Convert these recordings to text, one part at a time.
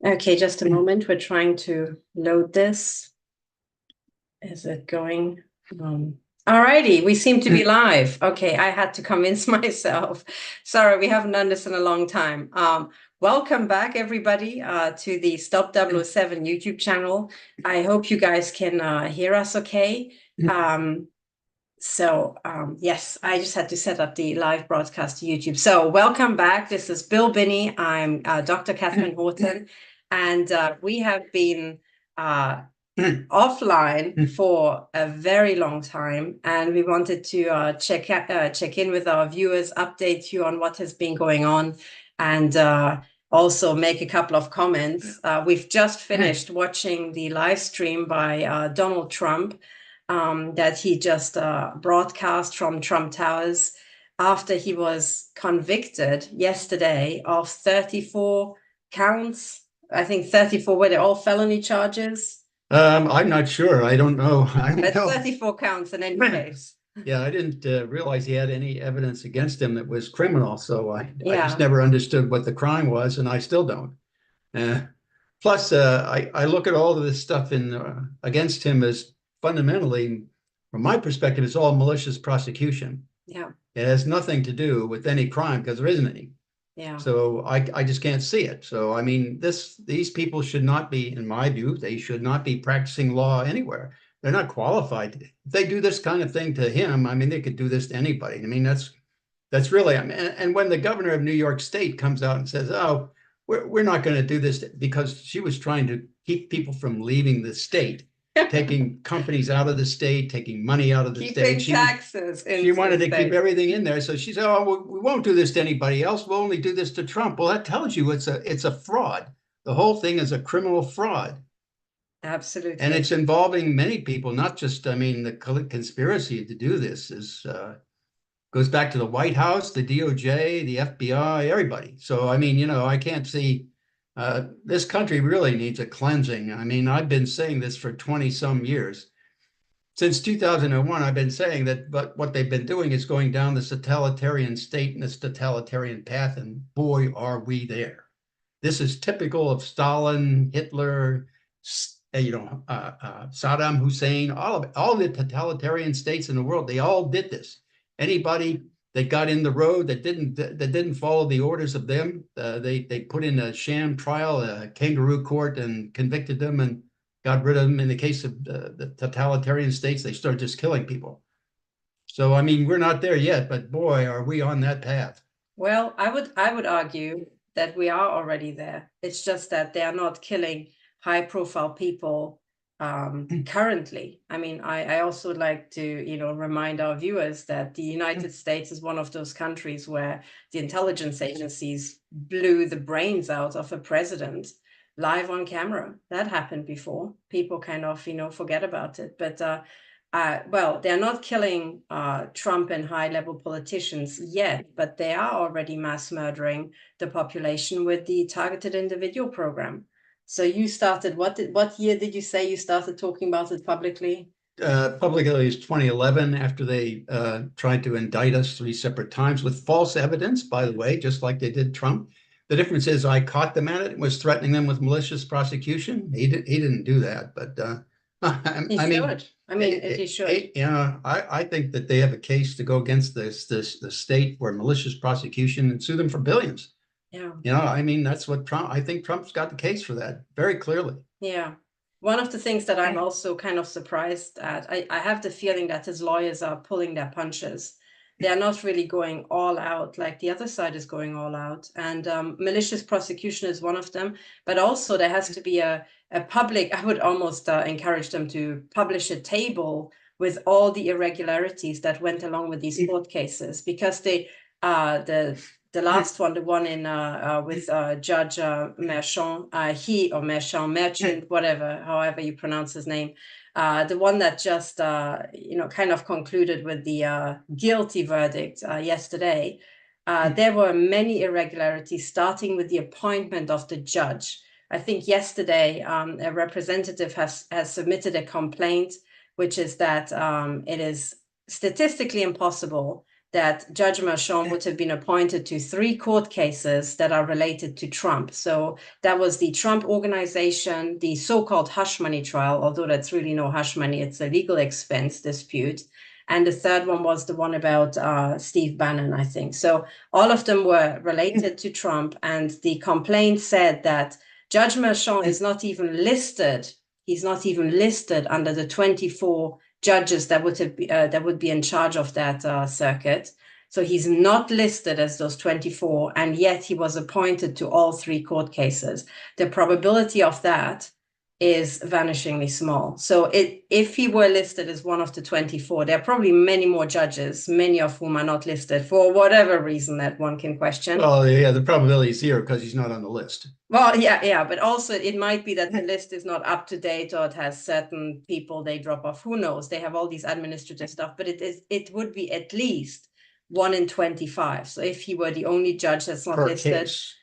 Okay, just a moment. We're trying to load this. Is it going? Alrighty, we seem to be live. Okay, I had to convince myself. Sorry, we haven't done this in a long time. Welcome back, everybody, to the Stop 007 YouTube channel. I hope you guys can hear us okay. Yes, I just had to set up the live broadcast to YouTube. So welcome back. This is Bill Binney. I'm Dr. Katherine Horton, and we have been offline for a very long time, and we wanted to check in with our viewers, update you on what has been going on, and also make a couple of comments. We've just finished watching the live stream by Donald Trump that he just broadcast from Trump Towers after he was convicted yesterday of 34 counts. I think 34 were they all felony charges? I'm not sure. I don't know. I don't But know. 34 counts in any case. Yeah, I didn't realize he had any evidence against him that was criminal. So I just Yeah. never understood what the crime was, and I still don't. Plus, I look at all of this stuff against him as fundamentally, from my perspective, it's all malicious prosecution. Yeah. It has nothing to do with any crime because there isn't any. Yeah. So I just can't see it. So I mean, these people should not be, in my view, they should not be practicing law anywhere. They're not qualified. If they do this kind of thing to him, I mean, they could do this to anybody. I mean, that's really, I mean, and when the governor of New York State comes out and says, "Oh, we're not going to do this," because she was trying to keep people from leaving the state, taking companies out of the state, taking money out of the state. Keeping taxes. She wanted to keep everything in there. So she said, "Oh, we won't do this to anybody else. We'll only do this to Trump." Well, that tells you it's a fraud. The whole thing is a criminal fraud. Absolutely. And it's involving many people, not just, I mean, the conspiracy to do this goes back to the White House, the DOJ, the FBI, everybody. So, I mean, I can't see this country really needs a cleansing. I mean, I've been saying this for 20 some years. Since 2001, I've been saying that, but what they've been doing is going down the totalitarian state and this totalitarian path, and boy, are we there. This is typical of Stalin, Hitler, Saddam Hussein, all of it, all the totalitarian states in the world. They all did this. Anybody that got in the road that didn't follow the orders of them, they put in a sham trial, a kangaroo court, and convicted them and got rid of them. In the case of the totalitarian states, they started just killing people. So, I mean, we're not there yet, but boy, are we on that path. Well, I would argue that we are already there. It's just that they are not killing high-profile people currently. I mean, I also would like to, remind our viewers that the United States is one of those countries where the intelligence agencies blew the brains out of a president live on camera. That happened before. People kind of, forget about it. But well, they're not killing Trump and high-level politicians yet, but they are already mass murdering the population with the targeted individual program. So you started, what year did you say you started talking about it publicly? Publicly is 2011, after they tried to indict us 3 separate times with false evidence, by the way, just like they did Trump. The difference is I caught them at it and was threatening them with malicious prosecution. He didn't do that, but he should. I think that they have a case to go against the state for malicious prosecution and sue them for billions. Yeah. I mean, that's what I think Trump's got the case for that very clearly. Yeah. One of the things that I'm also kind of surprised at, I have the feeling that his lawyers are pulling their punches. They're not really going all out like the other side is going all out. And malicious prosecution is one of them. But also there has to be a public, I would almost encourage them to publish a table with all the irregularities that went along with these court cases, because the last one, the one in with Judge Merchant, whatever, however you pronounce his name, the one that just kind of concluded with the guilty verdict yesterday. There were many irregularities, starting with the appointment of the judge. I think yesterday a representative has submitted a complaint, which is that it is statistically impossible that Judge Merchan would have been appointed to 3 court cases that are related to Trump. So that was the Trump Organization, the so-called hush money trial, although that's really no hush money, it's a legal expense dispute. And the third one was the one about Steve Bannon, I think. So all of them were related to Trump, and the complaint said that Judge Merchan is not even listed. He's not even listed under the 24 judges that would be in charge of that circuit. So he's not listed as those 24, and yet he was appointed to all 3 court cases. The probability of that is vanishingly small. So if he were listed as one of the 24, there are probably many more judges, many of whom are not listed for whatever reason that one can question. Well, yeah, the probability is 0 because he's not on the list. Well, yeah, but also it might be that the list is not up to date, or it has certain people they drop off. Who knows? They have all these administrative stuff, but it would be at least 1 in 25. So if he were the only judge that's not listed. Case.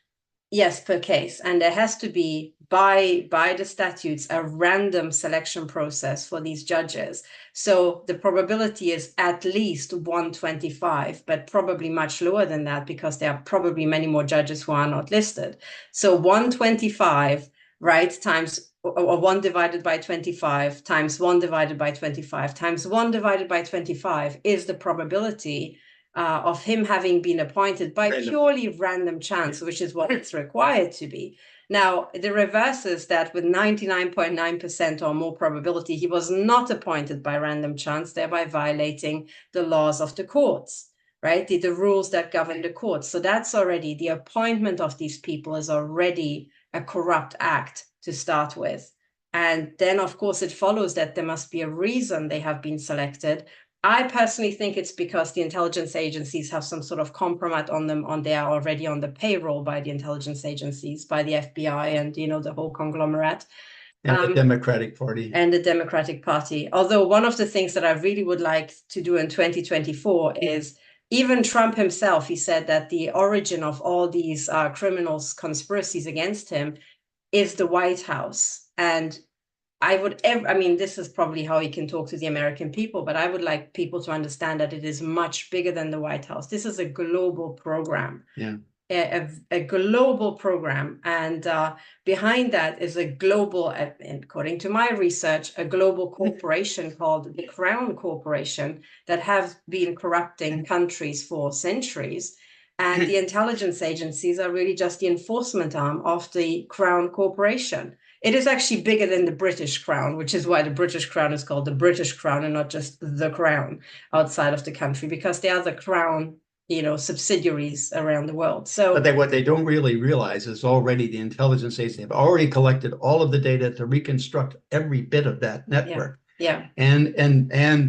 Yes, per case. And there has to be, by the statutes, a random selection process for these judges. So the probability is at least 125, but probably much lower than that, because there are probably many more judges who are not listed. So 125, right, times, or 1 divided by 25 times 1 divided by 25 times 1 divided by 25 is the probability of him having been appointed by purely random chance, which is what it's required to be. Now, the reverse is that with 99.9% or more probability, he was not appointed by random chance, thereby violating the laws of the courts, right? The rules that govern the courts. So that's already, the appointment of these people is already a corrupt act to start with. And then, of course, it follows that there must be a reason they have been selected. I personally think it's because the intelligence agencies have some sort of compromise on them, they are already on the payroll by the intelligence agencies, by the FBI and, the whole conglomerate. And the Democratic Party. And the Democratic Party. Although one of the things that I really would like to do in 2024 is, even Trump himself, he said that the origin of all these criminals' conspiracies against him is the White House. And this is probably how he can talk to the American people, but I would like people to understand that it is much bigger than the White House. This is a global program. Yeah. A global program. And behind that is a global, according to my research, a global corporation called the Crown Corporation that have been corrupting countries for centuries. And the intelligence agencies are really just the enforcement arm of the Crown Corporation. It is actually bigger than the British Crown, which is why the British Crown is called the British Crown and not just the Crown outside of the country, because they are the Crown, subsidiaries around the world. So, but what they don't really realize is already the intelligence agencies have already collected all of the data to reconstruct every bit of that network. Yeah. And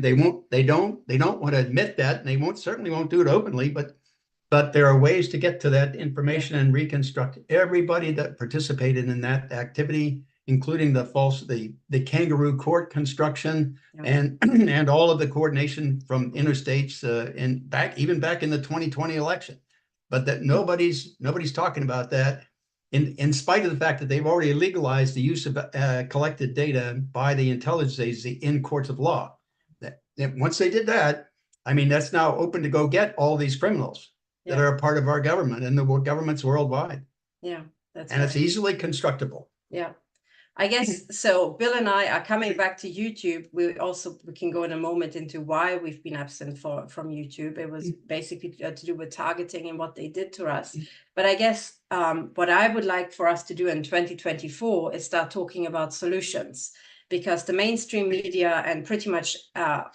they don't want to admit that, and they certainly won't do it openly, but there are ways to get to that information and reconstruct everybody that participated in that activity, including the kangaroo court construction and all of the coordination from interstates even back in the 2020 election. But that nobody's talking about that, in spite of the fact that they've already legalized the use of collected data by the intelligence agency in courts of law. That once they did that, that's now open to go get all these criminals that are a part of our government and the governments worldwide. Yeah, that's and right. It's easily constructible. Yeah, I guess so. Bill and I are coming back to YouTube. We can go in a moment into why we've been absent from YouTube. It was basically to do with targeting and what they did to us. But I guess what I would like for us to do in 2024 is start talking about solutions, because the mainstream media and pretty much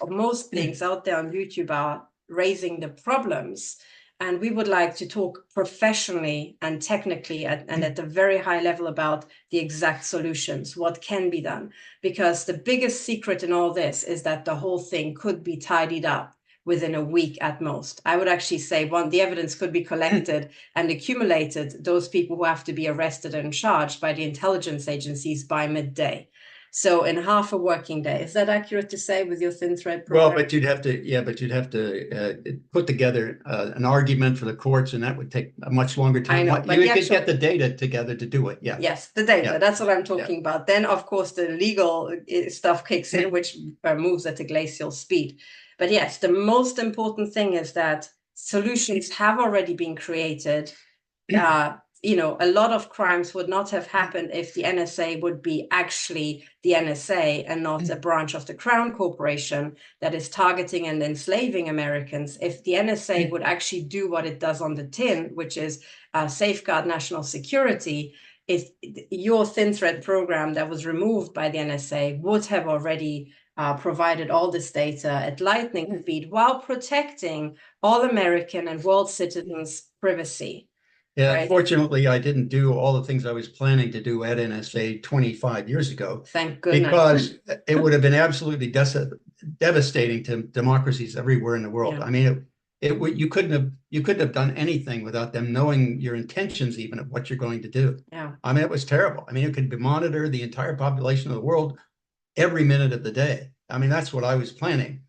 most things out there on YouTube are raising the problems. And we would like to talk professionally and technically and at a very high level about the exact solutions, what can be done. Because the biggest secret in all this is that the whole thing could be tidied up within a week at most. I would actually say the evidence could be collected and accumulated, those people who have to be arrested and charged by the intelligence agencies by midday. So in half a working day. Is that accurate to say with your thin thread program? Well, but you'd have to put together an argument for the courts, and that would take a much longer time. I know, but you could get the data together to do it. Yeah. Yes, the data. That's what I'm talking about. Then, of course, the legal stuff kicks in, which moves at a glacial speed. But yes, the most important thing is that solutions have already been created. You know, a lot of crimes would not have happened if the NSA would be actually the NSA and not a branch of the Crown Corporation that is targeting and enslaving Americans. If the NSA would actually do what it does on the tin, which is safeguard national security, if your thin thread program that was removed by the NSA would have already provided all this data at lightning speed while protecting all American and world citizens' privacy. Yeah, right? Fortunately, I didn't do all the things I was planning to do at NSA 25 years ago. Thank goodness. Because it would have been absolutely devastating to democracies everywhere in the world. Yeah. I mean, you couldn't have done anything without them knowing your intentions, even of what you're going to do. Yeah. I mean, it was terrible. I mean, it could monitor the entire population of the world every minute of the day. I mean, that's what I was planning.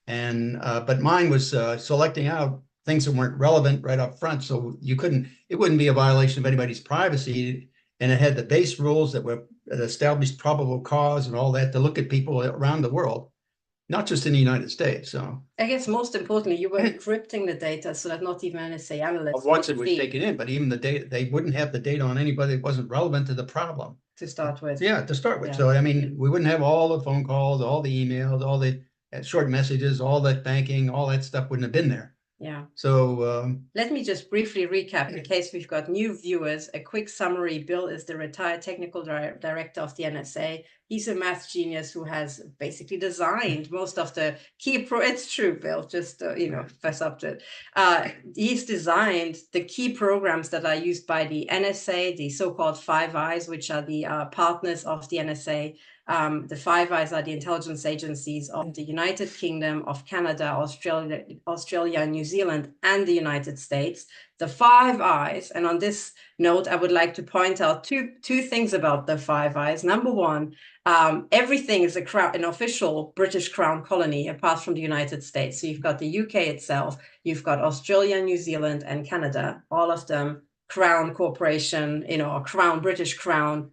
And but mine was selecting out things that weren't relevant right up front. So it wouldn't be a violation of anybody's privacy. And it had the base rules that established probable cause and all that to look at people around the world, not just in the United States. So I guess most importantly, you were encrypting the data so that not even NSA analysts once it was taken in, but even the data, they wouldn't have the data on anybody that wasn't relevant to the problem. To start with. Yeah, to start with. Yeah. So, I mean, we wouldn't have all the phone calls, all the emails, all the short messages, all that banking, all that stuff wouldn't have been there. Yeah. So let me just briefly recap in case we've got new viewers. A quick summary. Bill is the retired technical director of the NSA. He's a math genius who has basically designed most of the key it's true, Bill, just, fess up to it. He's designed the key programs that are used by the NSA, the so-called Five Eyes, which are the partners of the NSA. The Five Eyes are the intelligence agencies of the United Kingdom, of Canada, Australia, New Zealand, and the United States. The Five Eyes, and on this note, I would like to point out two things about the Five Eyes. Number one, everything is an official British Crown colony apart from the United States. So you've got the UK itself, you've got Australia, New Zealand, and Canada, all of them Crown Corporation, or Crown, British Crown,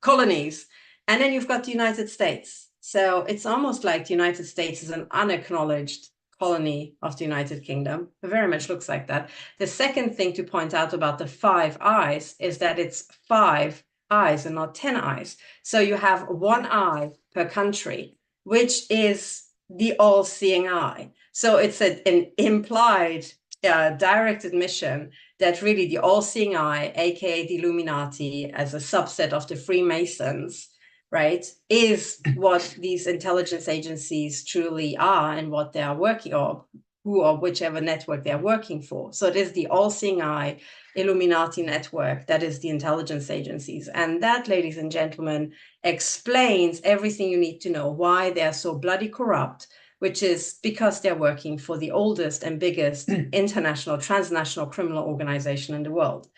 colonies. And then you've got the United States. So it's almost like the United States is an unacknowledged colony of the United Kingdom. It very much looks like that. The second thing to point out about the Five Eyes is that it's 5 eyes and not 10 eyes. So you have 1 eye per country, which is the all-seeing eye. So it's an implied direct admission that really the all-seeing eye, aka the Illuminati, as a subset of the Freemasons, right, is what these intelligence agencies truly are and what they are working on, who or whichever network they're working for. So it is the all-seeing eye Illuminati network that is the intelligence agencies. And that, ladies and gentlemen, explains everything you need to know, why they're so bloody corrupt, which is because they're working for the oldest and biggest international, transnational criminal organization in the world,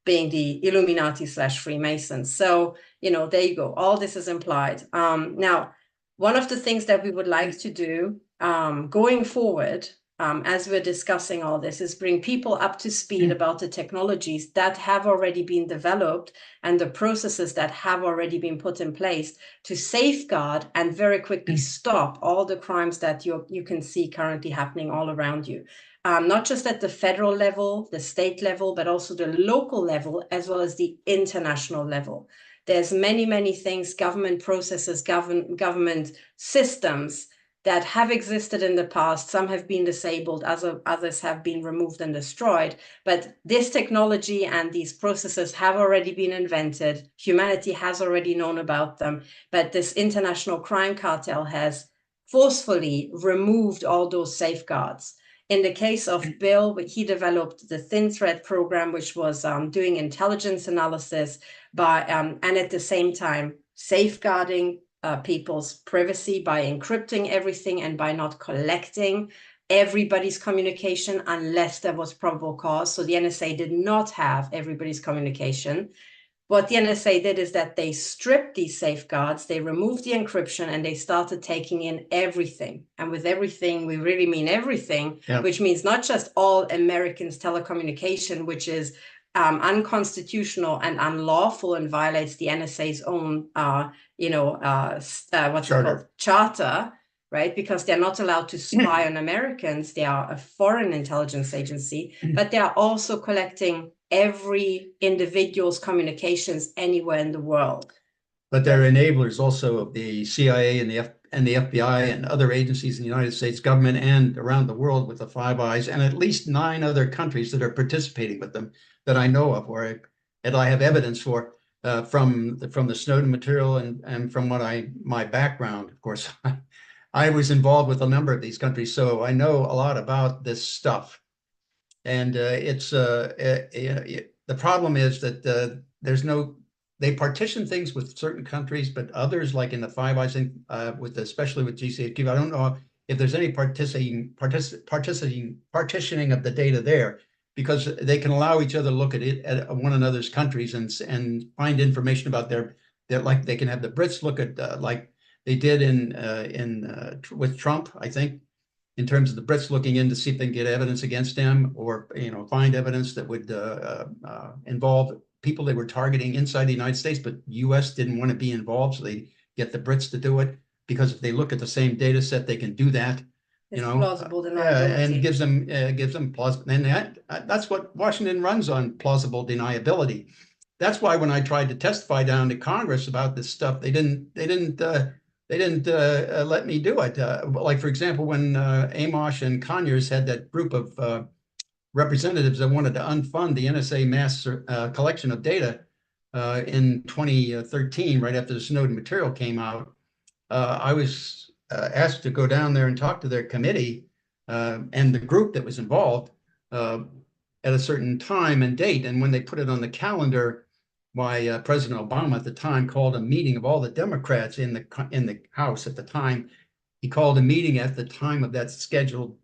being the Illuminati/Freemasons. So, there you go. All this is implied. Now, one of the things that we would like to do going forward, as we're discussing all this, is bring people up to speed about the technologies that have already been developed and the processes that have already been put in place to safeguard and very quickly stop all the crimes that you can see currently happening all around you. Not just at the federal level, the state level, but also the local level, as well as the international level. There's many, many things, government processes, government systems that have existed in the past. Some have been disabled, others have been removed and destroyed. But this technology and these processes have already been invented. Humanity has already known about them. But this international crime cartel has forcefully removed all those safeguards. In the case of Bill, he developed the Thin Thread program, which was doing intelligence analysis and at the same time safeguarding people's privacy by encrypting everything and by not collecting everybody's communication unless there was probable cause. So the NSA did not have everybody's communication. What the NSA did is that they stripped these safeguards, they removed the encryption, and they started taking in everything. And with everything, we really mean everything, which means not just all Americans' telecommunication, which is unconstitutional and unlawful and violates the NSA's own, charter. right? Because they're not allowed to spy on Americans. They are a foreign intelligence agency, but they are also collecting every individual's communications anywhere in the world. But they're enablers also of the CIA and the FBI and other agencies in the United States government and around the world with the Five Eyes, and at least 9 other countries that are participating with them that I know of, and I have evidence for from the Snowden material and from my background. Of course, I was involved with a number of these countries, so I know a lot about this stuff. And the problem is that they partition things with certain countries, but others, like in the Five Eyes, especially with GCHQ, I don't know if there's any partitioning of the data there, because they can allow each other to look at one another's countries and find information about like they can have the Brits look at like they did with Trump, I think, in terms of the Brits looking in to see if they can get evidence against him, or find evidence that would involve people they were targeting inside the United States, but U.S. didn't want to be involved, so they get the Brits to do it, because if they look at the same data set, they can do that. It's plausible deniability. And gives them plausible, and that's what Washington runs on, plausible deniability. That's why when I tried to testify down to Congress about this stuff, they didn't let me do it. Like, for example, when Amash and Conyers had that group of representatives that wanted to unfund the NSA mass collection of data in 2013, right after the Snowden material came out, I was asked to go down there and talk to their committee and the group that was involved at a certain time and date. And when they put it on the calendar, why President Obama at the time called a meeting of all the Democrats in the House at the time. He called a meeting at the time of that scheduled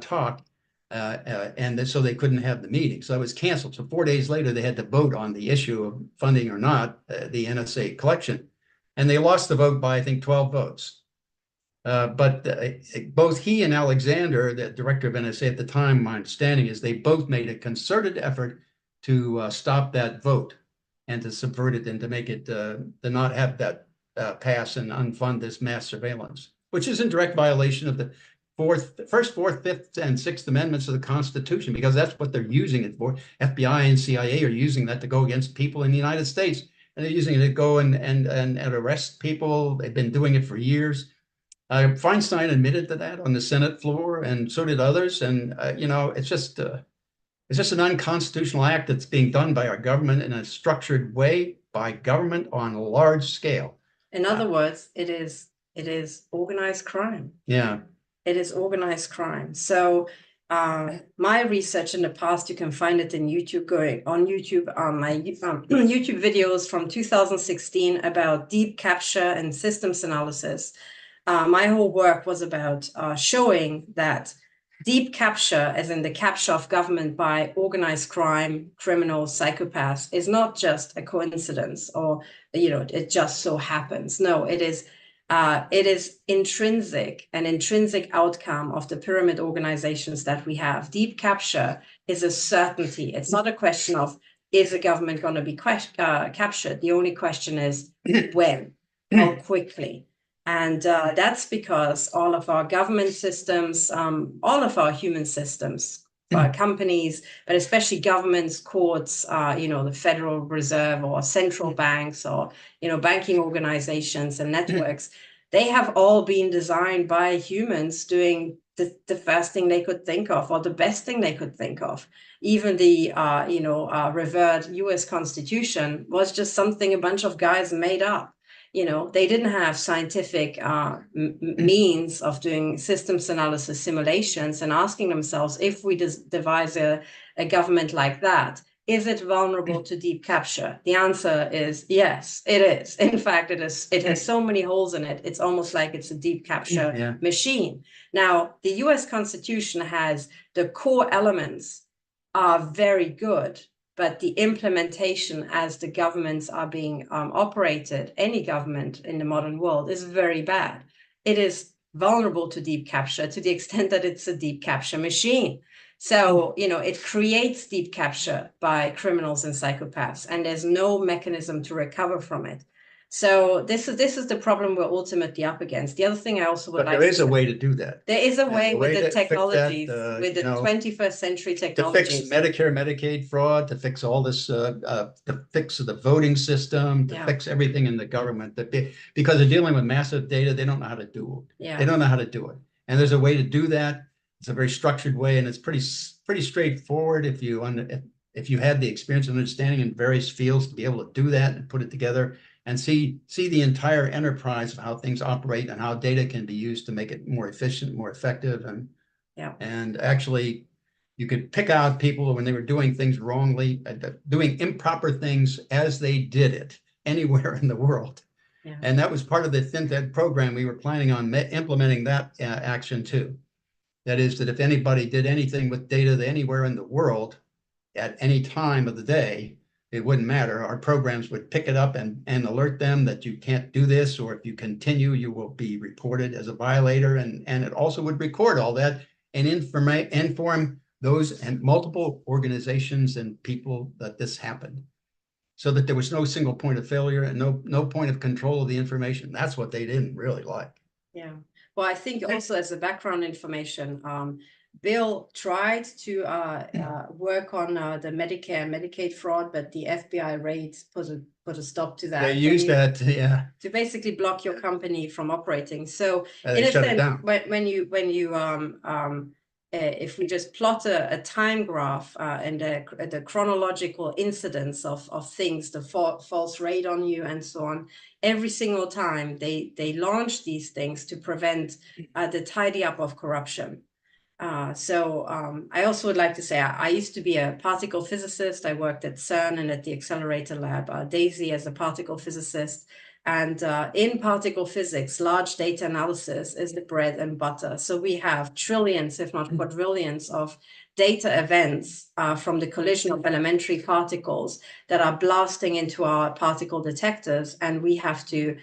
talk, and so they couldn't have the meeting. So it was canceled. So 4 days later, they had to vote on the issue of funding or not the NSA collection. And they lost the vote by, I think, 12 votes. But both he and Alexander, the director of NSA at the time, my understanding is they both made a concerted effort to stop that vote and to subvert it and to make it to not have that pass and unfund this mass surveillance, which is in direct violation of the First, Fourth, Fifth, and Sixth Amendments of the Constitution, because that's what they're using it for. FBI and CIA are using that to go against people in the United States, and they're using it to go and arrest people. They've been doing it for years. Feinstein admitted to that on the Senate floor, and so did others. And it's just an unconstitutional act that's being done by our government in a structured way, by government on a large scale. In other words, it is organized crime. Yeah. It is organized crime. So my research in the past, you can find it in YouTube, my YouTube videos from 2016 about deep capture and systems analysis. My whole work was about showing that deep capture, as in the capture of government by organized crime, criminals, psychopaths, is not just a coincidence or, it just so happens. No, it is an intrinsic outcome of the pyramid organizations that we have. Deep capture is a certainty. It's not a question of, is a government going to be captured? The only question is when, how quickly. And that's because all of our government systems, all of our human systems, companies, but especially governments, courts, the Federal Reserve or central banks or, banking organizations and networks, they have all been designed by humans doing the first thing they could think of, or the best thing they could think of. Even the, revered US Constitution was just something a bunch of guys made up. They didn't have scientific means of doing systems analysis simulations and asking themselves, if we devise a government like that, is it vulnerable to deep capture? The answer is yes, it is. In fact, it is. It has so many holes in it. It's almost like it's a deep capture machine. Now, the US Constitution has the core elements are very good, but the implementation as the governments are being operated, any government in the modern world, is very bad. It is vulnerable to deep capture to the extent that it's a deep capture machine. So, it creates deep capture by criminals and psychopaths, and there's no mechanism to recover from it. So this is the problem we're ultimately up against. The other thing I also would But like there is to a say, way to do that. there is a And way the with way the to fix that, technologies, with the you know, 21st century to fix technologies. Medicare, Medicaid fraud, to fix all this, to fix the voting system, to Yeah. fix everything in the government. Because they're dealing with massive data, they don't know how to do it. Yeah. They don't know how to do it. And there's a way to do that. It's a very structured way, and it's pretty straightforward if you had the experience and understanding in various fields to be able to do that and put it together and see the entire enterprise of how things operate and how data can be used to make it more efficient, more effective, and actually you could pick out people when they were doing things wrongly, doing improper things as they did it anywhere in the world. Yeah. And that was part of the FinTech program. We were planning on implementing that action too. That is that if anybody did anything with data anywhere in the world at any time of the day, it wouldn't matter. Our programs would pick it up and alert them that you can't do this, or if you continue, you will be reported as a violator. And it also would record all that and inform those and multiple organizations and people that this happened, so that there was no single point of failure and no point of control of the information. That's what they didn't really like. Yeah. Well, I think also as a background information, Bill tried to work on the Medicare and Medicaid fraud, but the FBI raids put a stop to that. They used that, yeah, to basically block your company from operating. So they shut it down. when you if we just plot a time graph and the chronological incidence of things, the false raid on you and so on, every single time they launch these things to prevent the tidy up of corruption. So I also would like to say I used to be a particle physicist. I worked at CERN and at the accelerator lab, DAISY as a particle physicist. And in particle physics, large data analysis is the bread and butter. So we have trillions, if not quadrillions, of data events from the collision of elementary particles that are blasting into our particle detectors. And we have to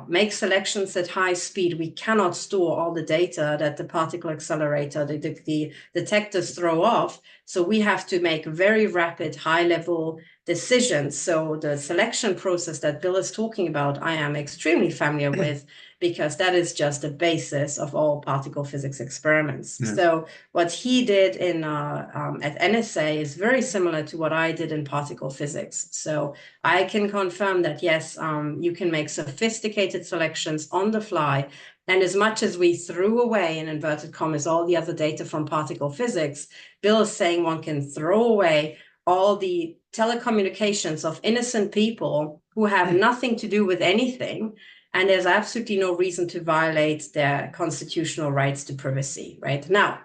make selections at high speed. We cannot store all the data that the particle accelerator, the detectors throw off. So we have to make very rapid, high-level decisions. So the selection process that Bill is talking about, I am extremely familiar with, because that is just the basis of all particle physics experiments. Yes. So what he did in at NSA is very similar to what I did in particle physics. So I can confirm that, yes, you can make sophisticated selections on the fly. And as much as we threw away, in inverted commas, all the other data from particle physics, Bill is saying one can throw away all the telecommunications of innocent people who have nothing to do with anything. And there's absolutely no reason to violate their constitutional rights to privacy, right? Now,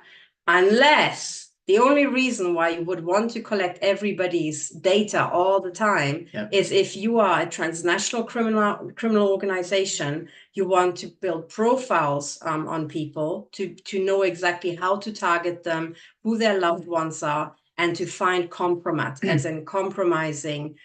unless the only reason why you would want to collect everybody's data all the time is if you are a transnational criminal organization, you want to build profiles on people to know exactly how to target them, who their loved ones are, and to find compromise, as in compromising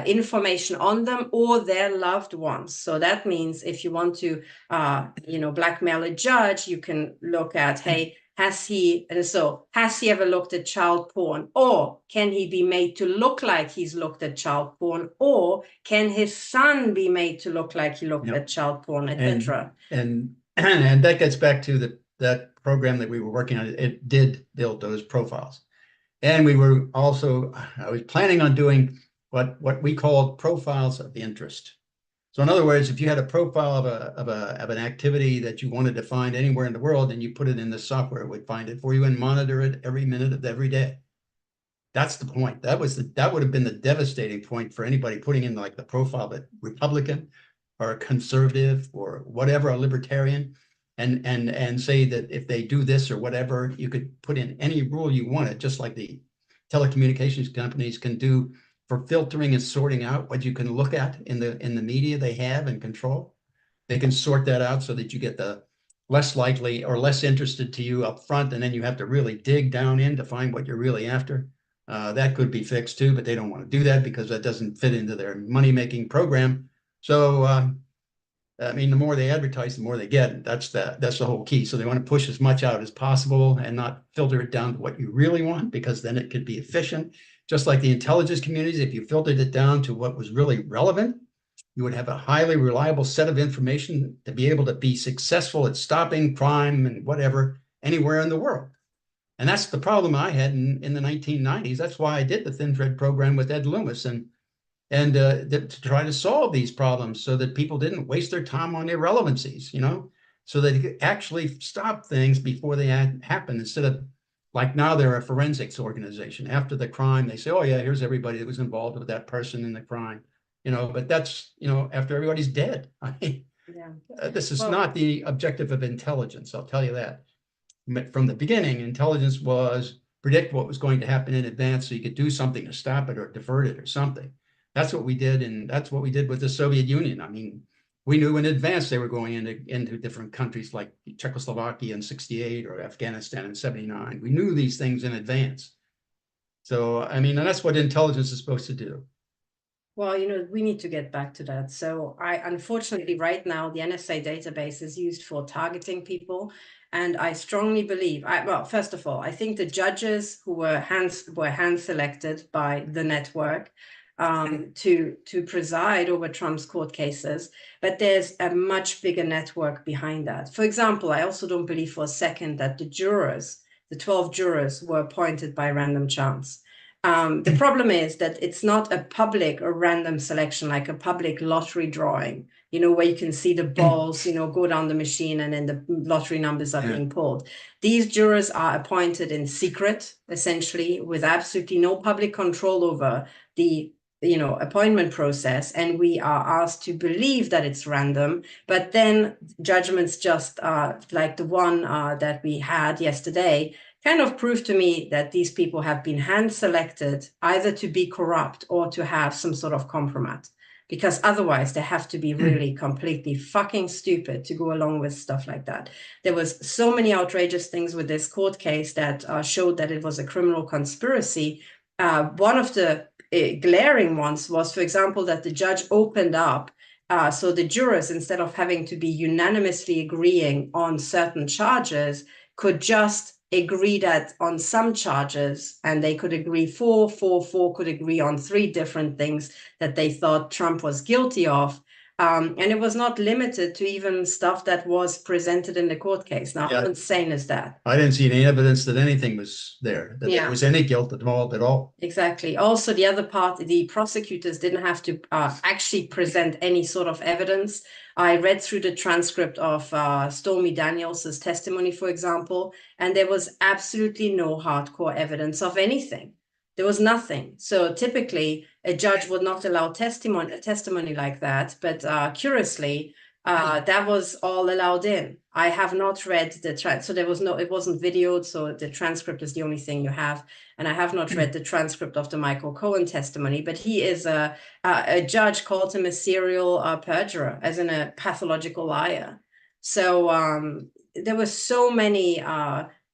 information on them or their loved ones. So that means if you want to, blackmail a judge, you can look at, hey, has he ever looked at child porn? Or can he be made to look like he's looked at child porn? Or can his son be made to look like he looked at child porn, etc.? And that gets back to that program that we were working on. It did build those profiles. And we were also, I was planning on doing what we called profiles of interest. So in other words, if you had a profile of an activity that you wanted to find anywhere in the world and you put it in the software, it would find it for you and monitor it every minute of every day. That's the point. That would have been the devastating point for anybody putting in like the profile of a Republican or a conservative or whatever, a libertarian, and say that if they do this or whatever, you could put in any rule you wanted, just like the telecommunications companies can do for filtering and sorting out what you can look at in the media they have and control. They can sort that out so that you get the less likely or less interested to you up front, and then you have to really dig down in to find what you're really after. That could be fixed too, but they don't want to do that because that doesn't fit into their money-making program. So, I mean, the more they advertise, the more they get. That's the whole key. So they want to push as much out as possible and not filter it down to what you really want, because then it could be efficient. Just like the intelligence communities, if you filtered it down to what was really relevant, You would have a highly reliable set of information to be able to be successful at stopping crime and whatever anywhere in the world. And that's the problem I had in the 1990s. That's why I did the Thin Thread program with Ed Loomis and to try to solve these problems so that people didn't waste their time on irrelevancies, so they could actually stop things before they happen instead of like now they're a forensics organization. After the crime, they say, oh yeah, here's everybody that was involved with that person in the crime, but that's, after everybody's dead. I mean, this is not the objective of intelligence, I'll tell you that. From the beginning, intelligence was predict what was going to happen in advance so you could do something to stop it or divert it or something. That's what we did, and that's what we did with the Soviet Union. I mean, we knew in advance they were going into different countries like Czechoslovakia in 68 or Afghanistan in 79. We knew these things in advance. So, I mean, and that's what intelligence is supposed to do. Well, we need to get back to that. So unfortunately, right now, the NSA database is used for targeting people. And I strongly believe, well, first of all, I think the judges who were hand selected by the network to preside over Trump's court cases, but there's a much bigger network behind that. For example, I also don't believe for a second that the 12 jurors were appointed by random chance. The problem is that it's not a public or random selection, like a public lottery drawing, where you can see the balls, go down the machine and then the lottery numbers are being pulled. These jurors are appointed in secret, essentially, with absolutely no public control over the appointment process, and we are asked to believe that it's random, but then judgments just like the one that we had yesterday kind of proved to me that these people have been hand selected either to be corrupt or to have some sort of compromise, because otherwise they have to be really completely fucking stupid to go along with stuff like that. There was so many outrageous things with this court case that showed that it was a criminal conspiracy. One of the glaring ones was, for example, that the judge opened up so the jurors, instead of having to be unanimously agreeing on certain charges, could just agree that on some charges, and they could agree four could agree on 3 different things that they thought Trump was guilty of. And it was not limited to even stuff that was presented in the court case. Now, how insane is that? I didn't see any evidence that anything was there, that there was any guilt involved at all. Exactly. Also, the other part, the prosecutors didn't have to actually present any sort of evidence. I read through the transcript of Stormy Daniels' testimony, for example, and there was absolutely no hardcore evidence of anything. There was nothing. So typically, a judge would not allow testimony like that. But curiously, that was all allowed in. I have not read the so there was it wasn't videoed, so the transcript is the only thing you have. And I have not read the transcript of the Michael Cohen testimony, but he is a judge called him a serial perjurer, as in a pathological liar. So there were so many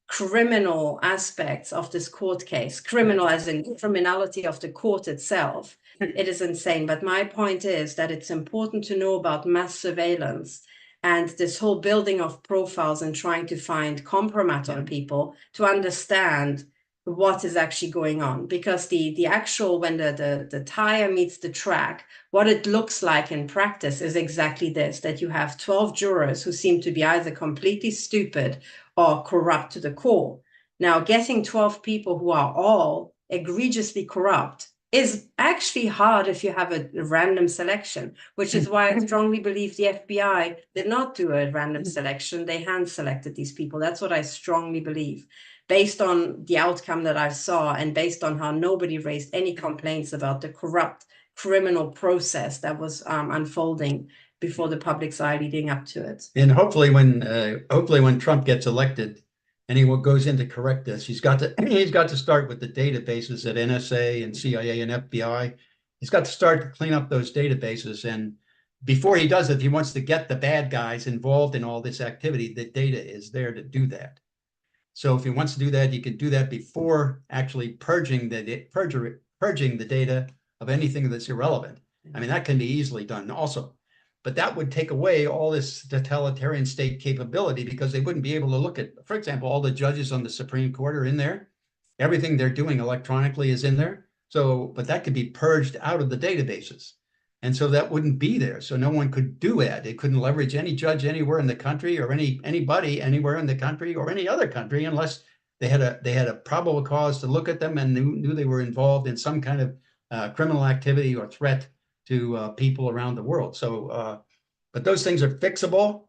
criminal aspects of this court case, criminal as in criminality of the court itself. It is insane. But my point is that it's important to know about mass surveillance and this whole building of profiles and trying to find compromise on people to understand what is actually going on. Because the actual, when the tire meets the track, what it looks like in practice is exactly this, that you have 12 jurors who seem to be either completely stupid or corrupt to the core. Now, getting 12 people who are all egregiously corrupt is actually hard if you have a random selection, which is why I strongly believe the FBI did not do a random selection. They hand selected these people. That's what I strongly believe, based on the outcome that I saw and based on how nobody raised any complaints about the corrupt criminal process that was unfolding before the public's eye leading up to it. And hopefully when Trump gets elected and he goes in to correct this, he's got to start with the databases at NSA and CIA and FBI. He's got to start to clean up those databases. And before he does it, if he wants to get the bad guys involved in all this activity, the data is there to do that. So if he wants to do that, you can do that before actually purging the data of anything that's irrelevant. I mean, that can be easily done also. But that would take away all this totalitarian state capability, because they wouldn't be able to look at, for example, all the judges on the Supreme Court are in there. Everything they're doing electronically is in there. So, but that could be purged out of the databases. And so that wouldn't be there. So no one could do that. They couldn't leverage any judge anywhere in the country or anybody anywhere in the country or any other country unless they had a probable cause to look at them and knew they were involved in some kind of criminal activity or threat to people around the world. So, but those things are fixable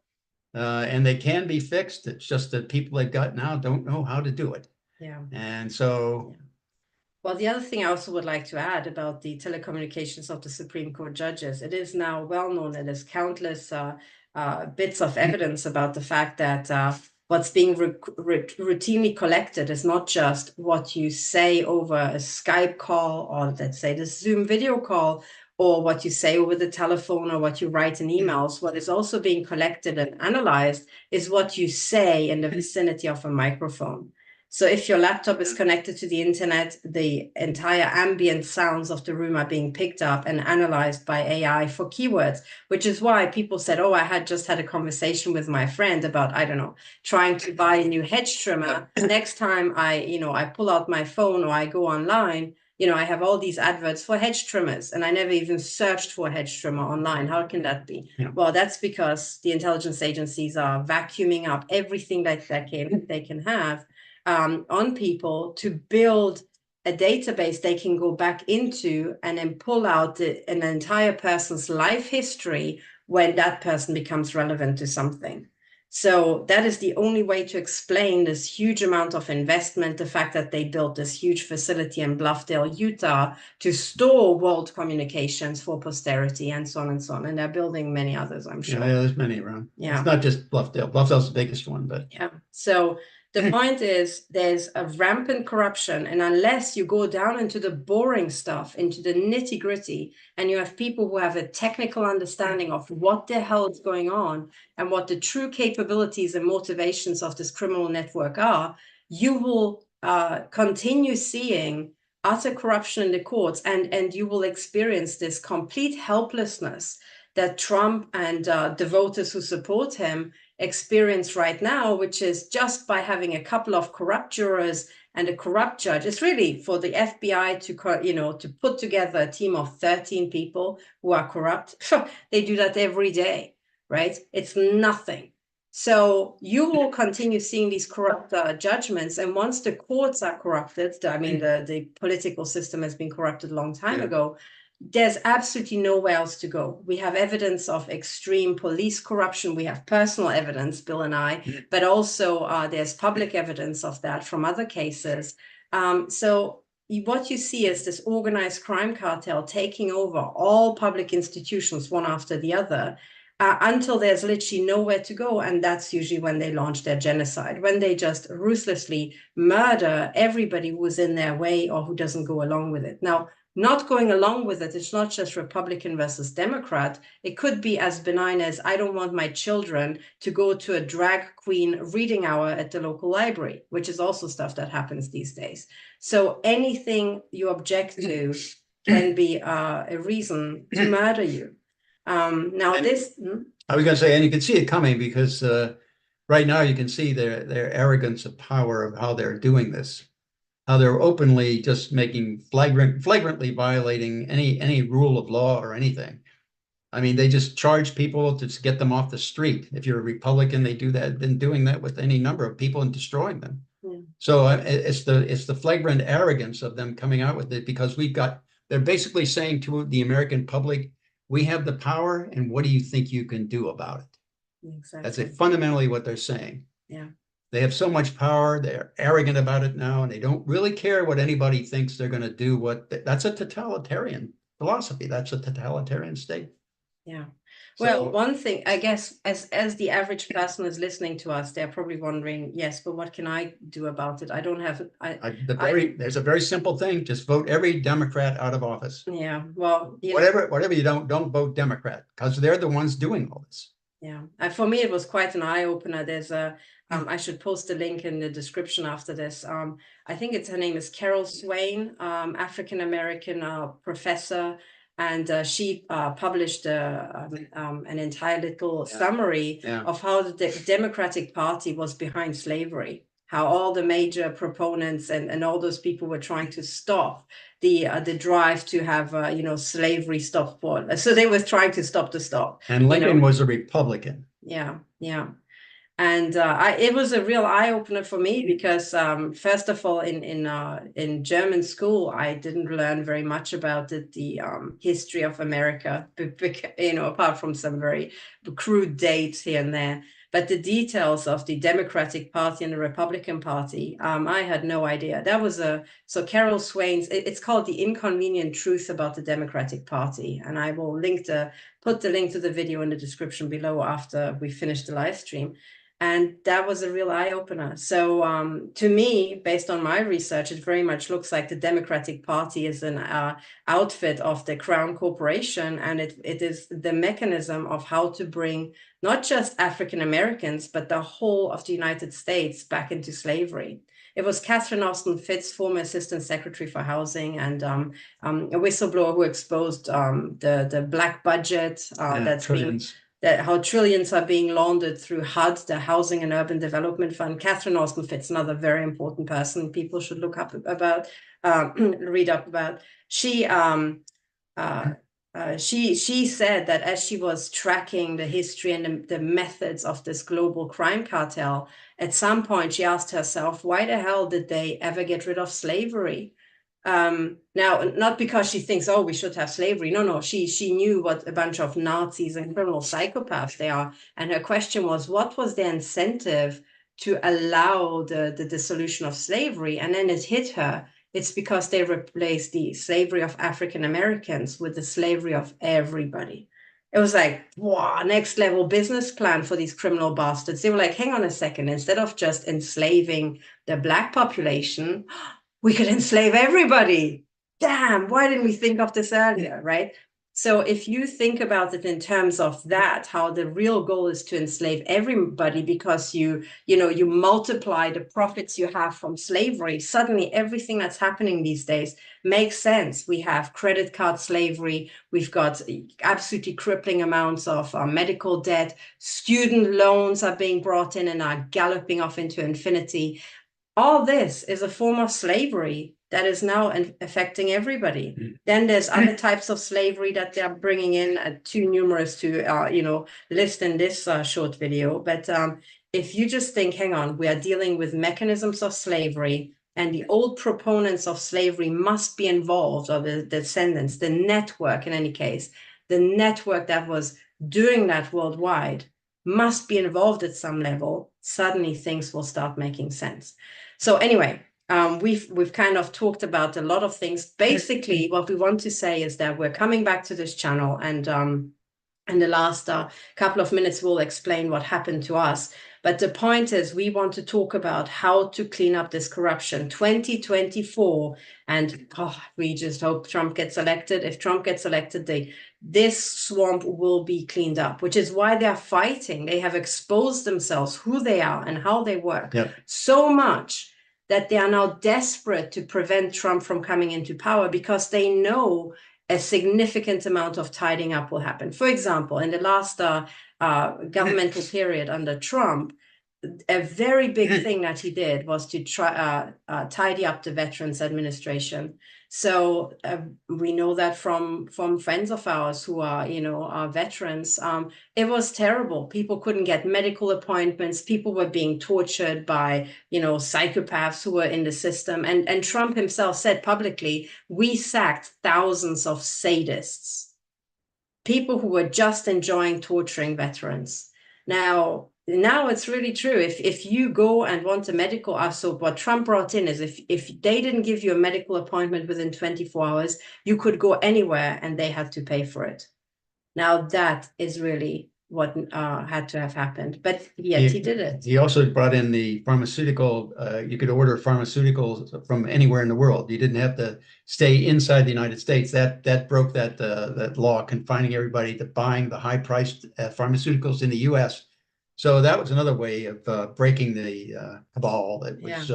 and they can be fixed. It's just that people they've got now don't know how to do it. Yeah. And so. Yeah. Well, the other thing I also would like to add about the telecommunications of the Supreme Court judges, it is now well known that there's countless bits of evidence about the fact that what's being routinely collected is not just what you say over a Skype call or let's say the Zoom video call or what you say over the telephone or what you write in emails. What is also being collected and analyzed is what you say in the vicinity of a microphone. So if your laptop is connected to the internet, the entire ambient sounds of the room are being picked up and analyzed by AI for keywords, which is why people said, oh, I had just had a conversation with my friend about, I don't know, trying to buy a new hedge trimmer. Next time I pull out my phone or I go online, I have all these adverts for hedge trimmers and I never even searched for a hedge trimmer online. How can that be? Yeah. Well, that's because the intelligence agencies are vacuuming up everything that they can have on people to build a database they can go back into and then pull out an entire person's life history when that person becomes relevant to something. So that is the only way to explain this huge amount of investment, the fact that they built this huge facility in Bluffdale, Utah, to store world communications for posterity and so on and so on. And they're building many others, I'm sure. Yeah, there's many around. Yeah. It's not just Bluffdale. Bluffdale's the biggest one, but. Yeah. So the point is there's a rampant corruption. And unless you go down into the boring stuff, into the nitty gritty, and you have people who have a technical understanding of what the hell is going on and what the true capabilities and motivations of this criminal network are, you will continue seeing utter corruption in the courts and you will experience this complete helplessness that Trump and the voters who support him experience right now, which is just by having a couple of corrupt jurors and a corrupt judge. It's really for the FBI to put together a team of 13 people who are corrupt. They do that every day, right? It's nothing. So you will continue seeing these corrupt judgments. And once the courts are corrupted, the political system has been corrupted a long time ago, there's absolutely nowhere else to go. We have evidence of extreme police corruption. We have personal evidence, Bill and I, but also there's public evidence of that from other cases. So what you see is this organized crime cartel taking over all public institutions one after the other until there's literally nowhere to go. And that's usually when they launch their genocide, when they just ruthlessly murder everybody who's in their way or who doesn't go along with it. Now, not going along with it, it's not just Republican versus Democrat. It could be as benign as I don't want my children to go to a drag queen reading hour at the local library, which is also stuff that happens these days. So anything you object to can be a reason to murder you. I was going to say, and you can see it coming because right now you can see their arrogance of power of how they're doing this. How they're openly just making flagrantly violating any rule of law or anything. I mean, they just charge people to get them off the street. If you're a Republican, they do that, been doing that with any number of people and destroying them. Yeah. So it's the flagrant arrogance of them coming out with it because they're basically saying to the American public, we have the power and what do you think you can do about it? Exactly. That's fundamentally what they're saying. Yeah. They have so much power. They're arrogant about it now, and they don't really care what anybody thinks they're going to do. That's a totalitarian philosophy. That's a totalitarian state. Yeah. Well, one thing, I guess, as the average person is listening to us, they're probably wondering, yes, but what can I do about it? I don't have. There's a very simple thing. Just vote every Democrat out of office. Yeah. Well, whatever you don't vote Democrat because they're the ones doing all this. Yeah. For me, it was quite an eye opener. There's I should post a link in the description after this. I think her name is Carol Swain, African-American professor. And she published an entire little summary of how the Democratic Party was behind slavery, how all the major proponents and all those people were trying to stop the drive to have slavery stopped for. So they were trying to stop the stop. And Lincoln was a Republican. Yeah, yeah. And it was a real eye-opener for me because first of all, in German school, I didn't learn very much about the history of America, apart from some very crude dates here and there. But the details of the Democratic Party and the Republican Party, I had no idea. That was so Carol Swain's, it's called The Inconvenient Truth About the Democratic Party. And I will put the link to the video in the description below after we finish the live stream. And that was a real eye-opener. So to me, based on my research, it very much looks like the Democratic Party is an outfit of the Crown Corporation, and it is the mechanism of how to bring not just African Americans, but the whole of the United States back into slavery. It was Catherine Austin Fitts, former Assistant Secretary for Housing, and a whistleblower who exposed the black budget that's trillions. How trillions are being laundered through HUD, the Housing and Urban Development Fund. Catherine Austin Fitts, another very important person people should look up about, read up about. She said that as she was tracking the history and the methods of this global crime cartel, at some point she asked herself, why the hell did they ever get rid of slavery? Now, not because she thinks, oh, we should have slavery. No, she knew what a bunch of Nazis and criminal psychopaths they are. And her question was, what was the incentive to allow the dissolution of slavery? And then it hit her. It's because they replaced the slavery of African Americans with the slavery of everybody. It was like, wow, next level business plan for these criminal bastards. They were like, hang on a second, instead of just enslaving the black population, we could enslave everybody. Damn, why didn't we think of this earlier, right? So if you think about it in terms of that, how the real goal is to enslave everybody because you multiply the profits you have from slavery, suddenly everything that's happening these days makes sense. We have credit card slavery. We've got absolutely crippling amounts of medical debt. Student loans are being brought in and are galloping off into infinity. All this is a form of slavery that is now affecting everybody. Then there's other types of slavery that they're bringing in, too numerous to list in this short video. But if you just think, hang on, we are dealing with mechanisms of slavery, and the old proponents of slavery must be involved, or the descendants, the network in any case, the network that was doing that worldwide must be involved at some level, suddenly things will start making sense. So anyway, we've kind of talked about a lot of things. Basically, what we want to say is that we're coming back to this channel, and in the last couple of minutes, we'll explain what happened to us. But the point is, we want to talk about how to clean up this corruption. 2024, and we just hope Trump gets elected. If Trump gets elected, this swamp will be cleaned up, which is why they're fighting. They have exposed themselves, who they are and how they work, so much that they are now desperate to prevent Trump from coming into power, because they know a significant amount of tidying up will happen. For example, in the last governmental period under Trump, a very big thing that he did was to try tidy up the Veterans Administration. So we know that from friends of ours who are, are veterans. It was terrible. People couldn't get medical appointments. People were being tortured by, psychopaths who were in the system. And Trump himself said publicly, we sacked thousands of sadists, people who were just enjoying torturing veterans. Now it's really true. If you go and want a medical, so what Trump brought in is if they didn't give you a medical appointment within 24 hours, you could go anywhere and they had to pay for it. Now that is really what had to have happened, but yet he did it. He also brought in the pharmaceutical, you could order pharmaceuticals from anywhere in the world. You didn't have to stay inside the United States. That broke that law confining everybody to buying the high-priced pharmaceuticals in the U.S. So that was another way of breaking the cabal that was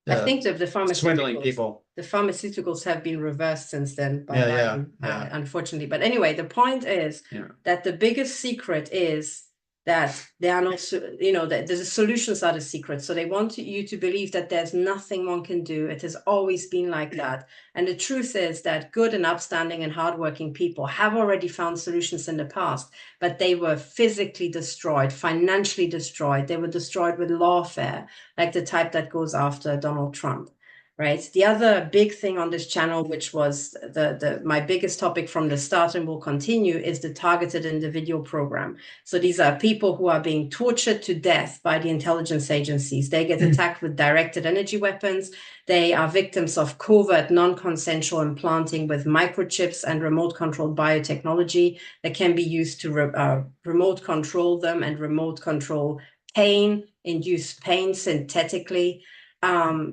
I think that the swindling people. The pharmaceuticals have been reversed since then by Biden, unfortunately. But anyway, the point is that the biggest secret is that there are no, that the solutions are the secret. So they want you to believe that there's nothing one can do. It has always been like that. And the truth is that good and upstanding and hardworking people have already found solutions in the past, but they were physically destroyed, financially destroyed. They were destroyed with lawfare, like the type that goes after Donald Trump. Right. The other big thing on this channel, which was my biggest topic from the start and will continue, is the targeted individual program. So these are people who are being tortured to death by the intelligence agencies. They get attacked with directed energy weapons. They are victims of covert, non-consensual implanting with microchips and remote-controlled biotechnology that can be used to remote control them and remote control pain, induce pain synthetically.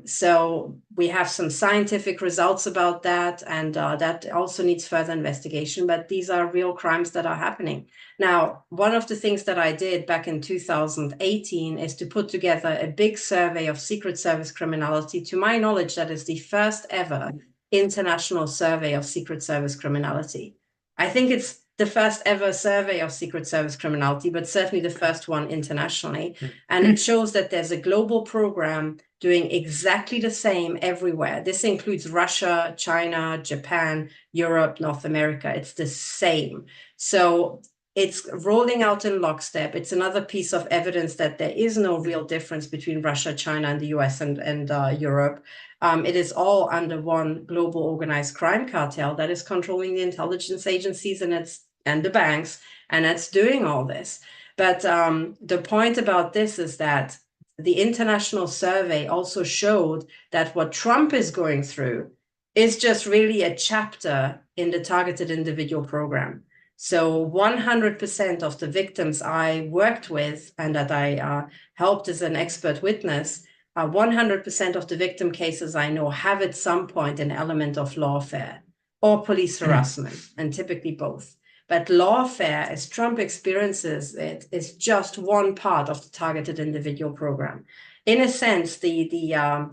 So we have some scientific results about that, and that also needs further investigation, but these are real crimes that are happening. Now, one of the things that I did back in 2018 is to put together a big survey of Secret Service criminality. To my knowledge, that is the first ever international survey of Secret Service criminality. I think it's the first ever survey of Secret Service criminality, but certainly the first one internationally. And it shows that there's a global program doing exactly the same everywhere. This includes Russia, China, Japan, Europe, North America. It's the same. So it's rolling out in lockstep. It's another piece of evidence that there is no real difference between Russia, China, and the US and Europe. It is all under one global organized crime cartel that is controlling the intelligence agencies and the banks, and it's doing all this. But the point about this is that the international survey also showed that what Trump is going through is just really a chapter in the targeted individual program. So 100% of the victims I worked with and that I helped as an expert witness, 100% of the victim cases I know have at some point an element of lawfare or police harassment, and typically both. But lawfare, as Trump experiences it, is just one part of the targeted individual program. In a sense, the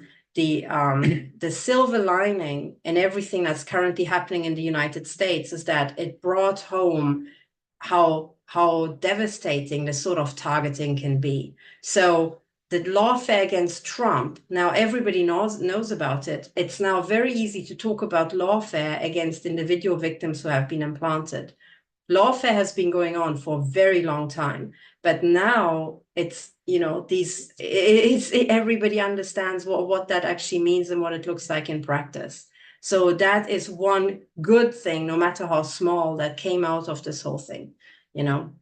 silver lining in everything that's currently happening in the United States is that it brought home how devastating this sort of targeting can be. So the lawfare against Trump, now everybody knows about it. It's now very easy to talk about lawfare against individual victims who have been implanted. Lawfare has been going on for a very long time, but now it's, everybody understands what that actually means and what it looks like in practice. So that is one good thing, no matter how small, that came out of this whole thing, In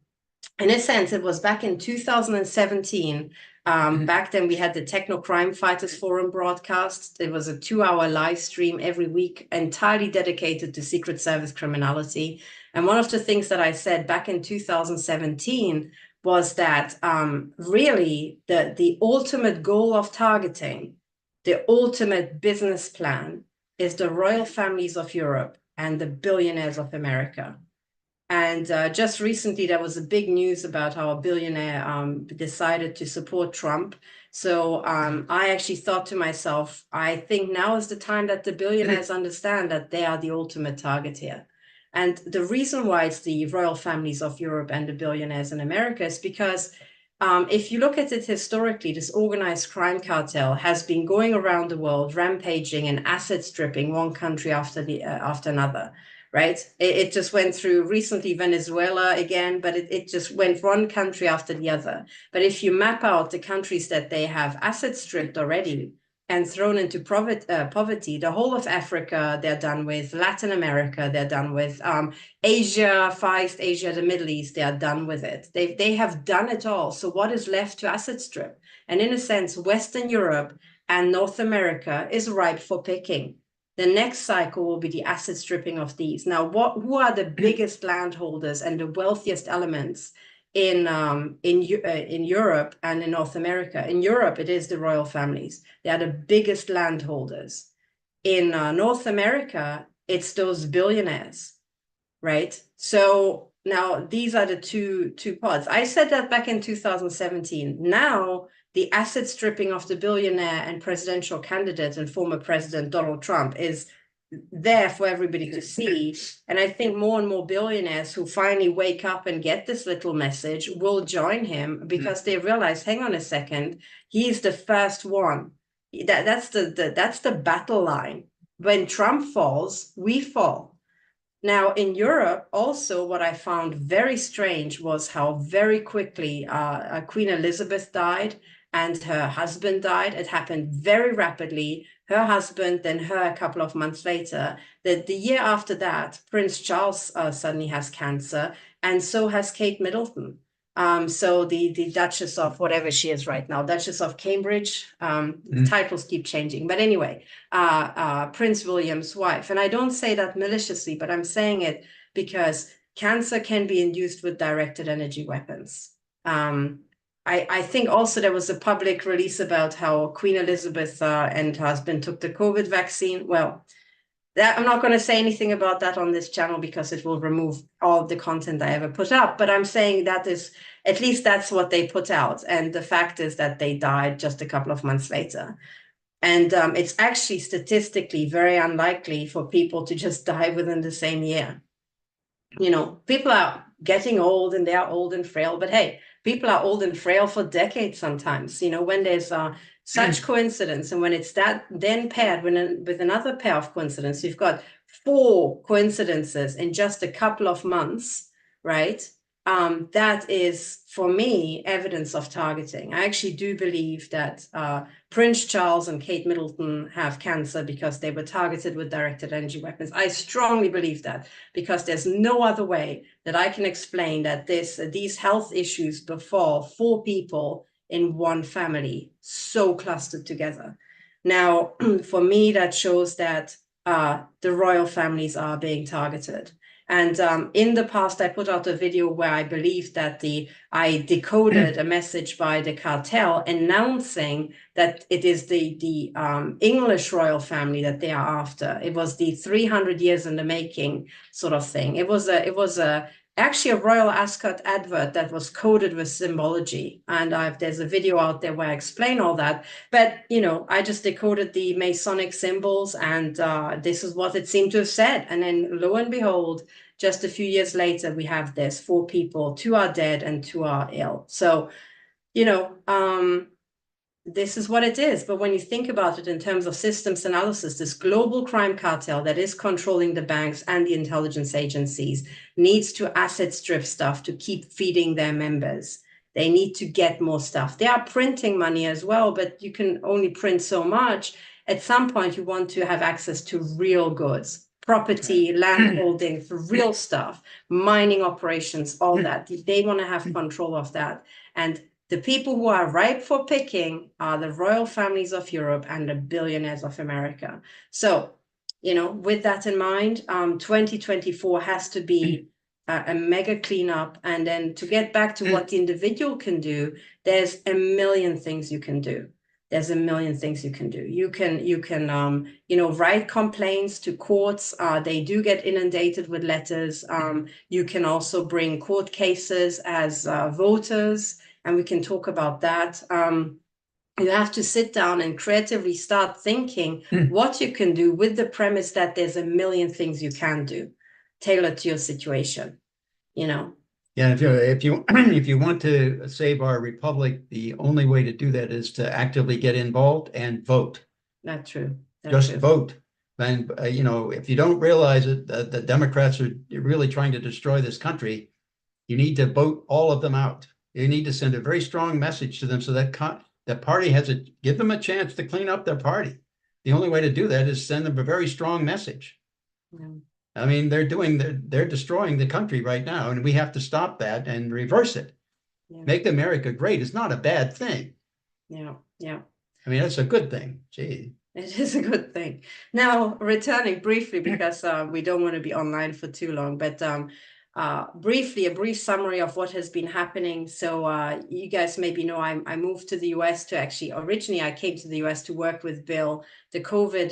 a sense, it was back in 2017. Back then, we had the Techno Crime Fighters Forum broadcast. It was a 2-hour live stream every week, entirely dedicated to Secret Service criminality. And one of the things that I said back in 2017 was that really the ultimate goal of targeting, the ultimate business plan, is the royal families of Europe and the billionaires of America. And just recently, there was a big news about how a billionaire decided to support Trump. So I actually thought to myself, I think now is the time that the billionaires understand that they are the ultimate target here. And the reason why it's the royal families of Europe and the billionaires in America is because if you look at it historically, this organized crime cartel has been going around the world, rampaging and asset stripping one country after another. Right? It just went through recently Venezuela again, but it just went one country after the other. But if you map out the countries that they have asset stripped already and thrown into poverty, the whole of Africa, they're done with. Latin America, they're done with. Asia, Far East Asia, the Middle East, they are done with it. They have done it all. So what is left to asset strip? And in a sense, Western Europe and North America is ripe for picking. The next cycle will be the asset stripping of these. Now, who are the biggest landholders and the wealthiest elements in Europe and in North America? In Europe, it is the royal families. They are the biggest landholders. In North America, it's those billionaires, right? So now these are the two parts. I said that back in 2017. Now, the asset stripping of the billionaire and presidential candidate and former President Donald Trump is there for everybody to see. And I think more and more billionaires who finally wake up and get this little message will join him, because they realize, hang on a second, he's the first one. That's the battle line. When Trump falls, we fall. Now, in Europe, also, what I found very strange was how very quickly Queen Elizabeth died and her husband died. It happened very rapidly. Her husband, then her a couple of months later. The year after that, Prince Charles suddenly has cancer, and so has Kate Middleton. So the Duchess of whatever she is right now, Duchess of Cambridge, titles keep changing. But anyway, Prince William's wife. And I don't say that maliciously, but I'm saying it because cancer can be induced with directed energy weapons. I think also there was a public release about how Queen Elizabeth and her husband took the COVID vaccine. Well, I'm not going to say anything about that on this channel because it will remove all the content I ever put up. But I'm saying that is, at least that's what they put out. And the fact is that they died just a couple of months later. And it's actually statistically very unlikely for people to just die within the same year. You know, people are getting old and they are old and frail, but hey, people are old and frail for decades sometimes, you know, when there's such coincidence, and when it's that then paired with another pair of coincidences, you've got 4 coincidences in just a couple of months, right? That is, for me, evidence of targeting. I actually do believe that Prince Charles and Kate Middleton have cancer because they were targeted with directed energy weapons. I strongly believe that, because there's no other way that I can explain that these health issues befall 4 people in one family, so clustered together. Now, for me, that shows that the royal families are being targeted. And in the past, I put out a video where I believed that I decoded a message by the cartel announcing that it is the English royal family that they are after. It was the 300 years in the making sort of thing. It was actually a Royal Ascot advert that was coded with symbology. And there's a video out there where I explain all that. But, you know, I just decoded the Masonic symbols, and this is what it seemed to have said. And then lo and behold, just a few years later, we have this 4 people, 2 are dead and 2 are ill. So, you know, this is what it is. But when you think about it in terms of systems analysis, this global crime cartel that is controlling the banks and the intelligence agencies needs to asset strip stuff to keep feeding their members. They need to get more stuff. They are printing money as well, but you can only print so much. At some point, you want to have access to real goods, property, land holdings, real stuff, mining operations, all that. They want to have control of that. And the people who are ripe for picking are the royal families of Europe and the billionaires of America. So, you know, with that in mind, 2024 has to be a mega cleanup. And then to get back to what the individual can do, there's a million things you can do. There's a million things you can do. You can, you know, write complaints to courts. They do get inundated with letters. You can also bring court cases as voters. And we can talk about that. You have to sit down and creatively start thinking what you can do, with the premise that there's a million things you can do, tailored to your situation, you know. Yeah, if you want to save our republic, the only way to do that is to actively get involved and vote. That's true. Just vote. And you know, if you don't realize it, the Democrats are really trying to destroy this country. You need to vote all of them out. You need to send a very strong message to them so that the party give them a chance to clean up their party. The only way to do that is send them a very strong message. Yeah. I mean, they're destroying the country right now, and we have to stop that and reverse it. Yeah. Make America great is not a bad thing. Yeah, yeah. I mean, that's a good thing. Gee. It is a good thing. Now, returning briefly, because we don't want to be online for too long, but briefly, a brief summary of what has been happening. So you guys maybe know I moved to the US to originally I came to the US to work with Bill. The COVID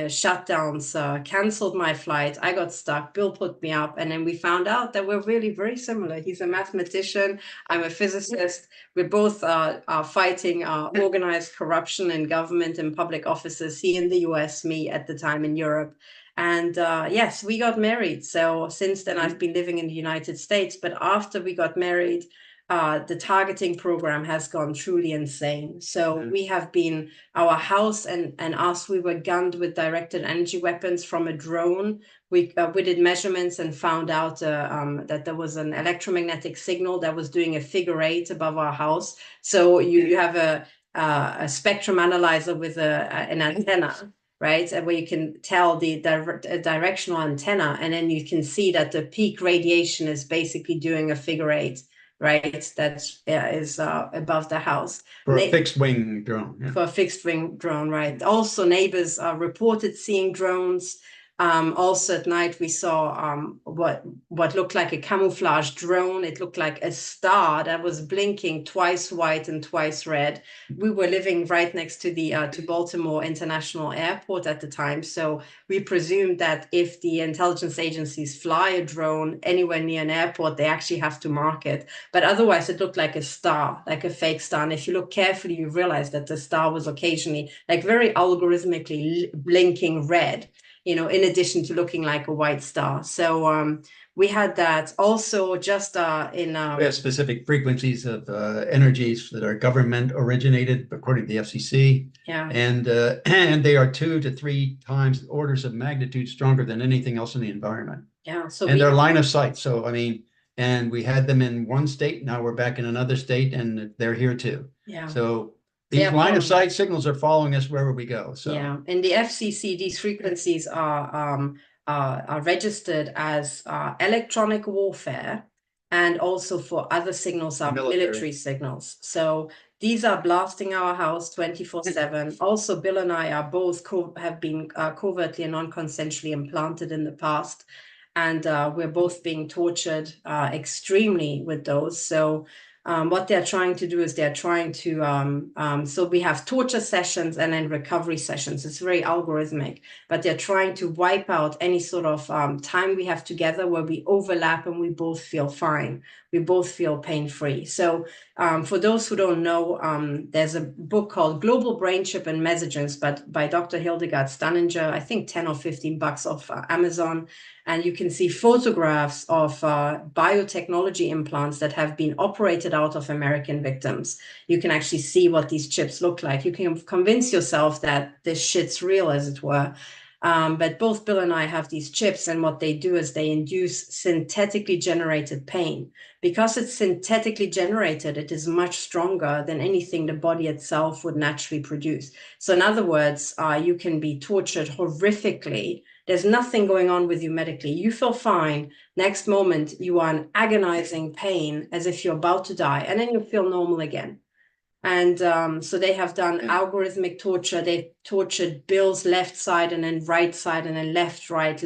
shutdowns canceled my flight. I got stuck. Bill put me up, and then we found out that we're really very similar. He's a mathematician. I'm a physicist. We're both fighting organized corruption in government and public offices. He in the US, me at the time in Europe. And yes, we got married. So since then, I've been living in the United States. But after we got married, the targeting program has gone truly insane. So we have been, our house and us, we were gunned with directed energy weapons from a drone. We did measurements and found out that there was an electromagnetic signal that was doing a figure 8 above our house. So you have a spectrum analyzer with an antenna, right? And where you can tell the directional antenna, and then you can see that the peak radiation is basically doing a figure 8, right? That is above the house. For a fixed wing drone. Yeah. For a fixed wing drone, right? Also, neighbors reported seeing drones. Also at night, we saw what looked like a camouflage drone. It looked like a star that was blinking twice white and twice red. We were living right next to the to Baltimore International Airport at the time, so we presumed that if the intelligence agencies fly a drone anywhere near an airport, they actually have to mark it. But otherwise, it looked like a star, like a fake star. And if you look carefully, you realize that the star was occasionally like very algorithmically blinking red, you know, in addition to looking like a white star. So we had that also just in... we have specific frequencies of energies that are government originated according to the FCC. Yeah. And they are 2 to 3 times orders of magnitude stronger than anything else in the environment. Yeah. So and they're line of sight. So, I mean, and we had them in one state. Now we're back in another state and they're here too. Yeah. So these line of sight signals are following us wherever we go. So yeah, in the FCC, these frequencies are registered as electronic warfare, and also for other signals are military signals. So these are blasting our house 24/7. Also, Bill and I are both have been covertly and non-consensually implanted in the past, and we're both being tortured extremely with those. So what they're trying to do is they're trying to, so we have torture sessions and then recovery sessions. It's very algorithmic, but they're trying to wipe out any sort of time we have together where we overlap and we both feel fine. We both feel pain-free. So for those who don't know, there's a book called Global Brain Chip and Messages, but by Dr. Hildegarde Staninger, I think 10 or 15 bucks off Amazon. And you can see photographs of biotechnology implants that have been operated out of American victims. You can actually see what these chips look like. You can convince yourself that this shit's real, as it were. But both Bill and I have these chips, and what they do is they induce synthetically generated pain. Because it's synthetically generated, it is much stronger than anything the body itself would naturally produce. So in other words, you can be tortured horrifically. There's nothing going on with you medically. You feel fine. Next moment, you are in agonizing pain as if you're about to die, and then you feel normal again. And so they have done algorithmic torture. They've tortured Bill's left side and then right side and then left, right.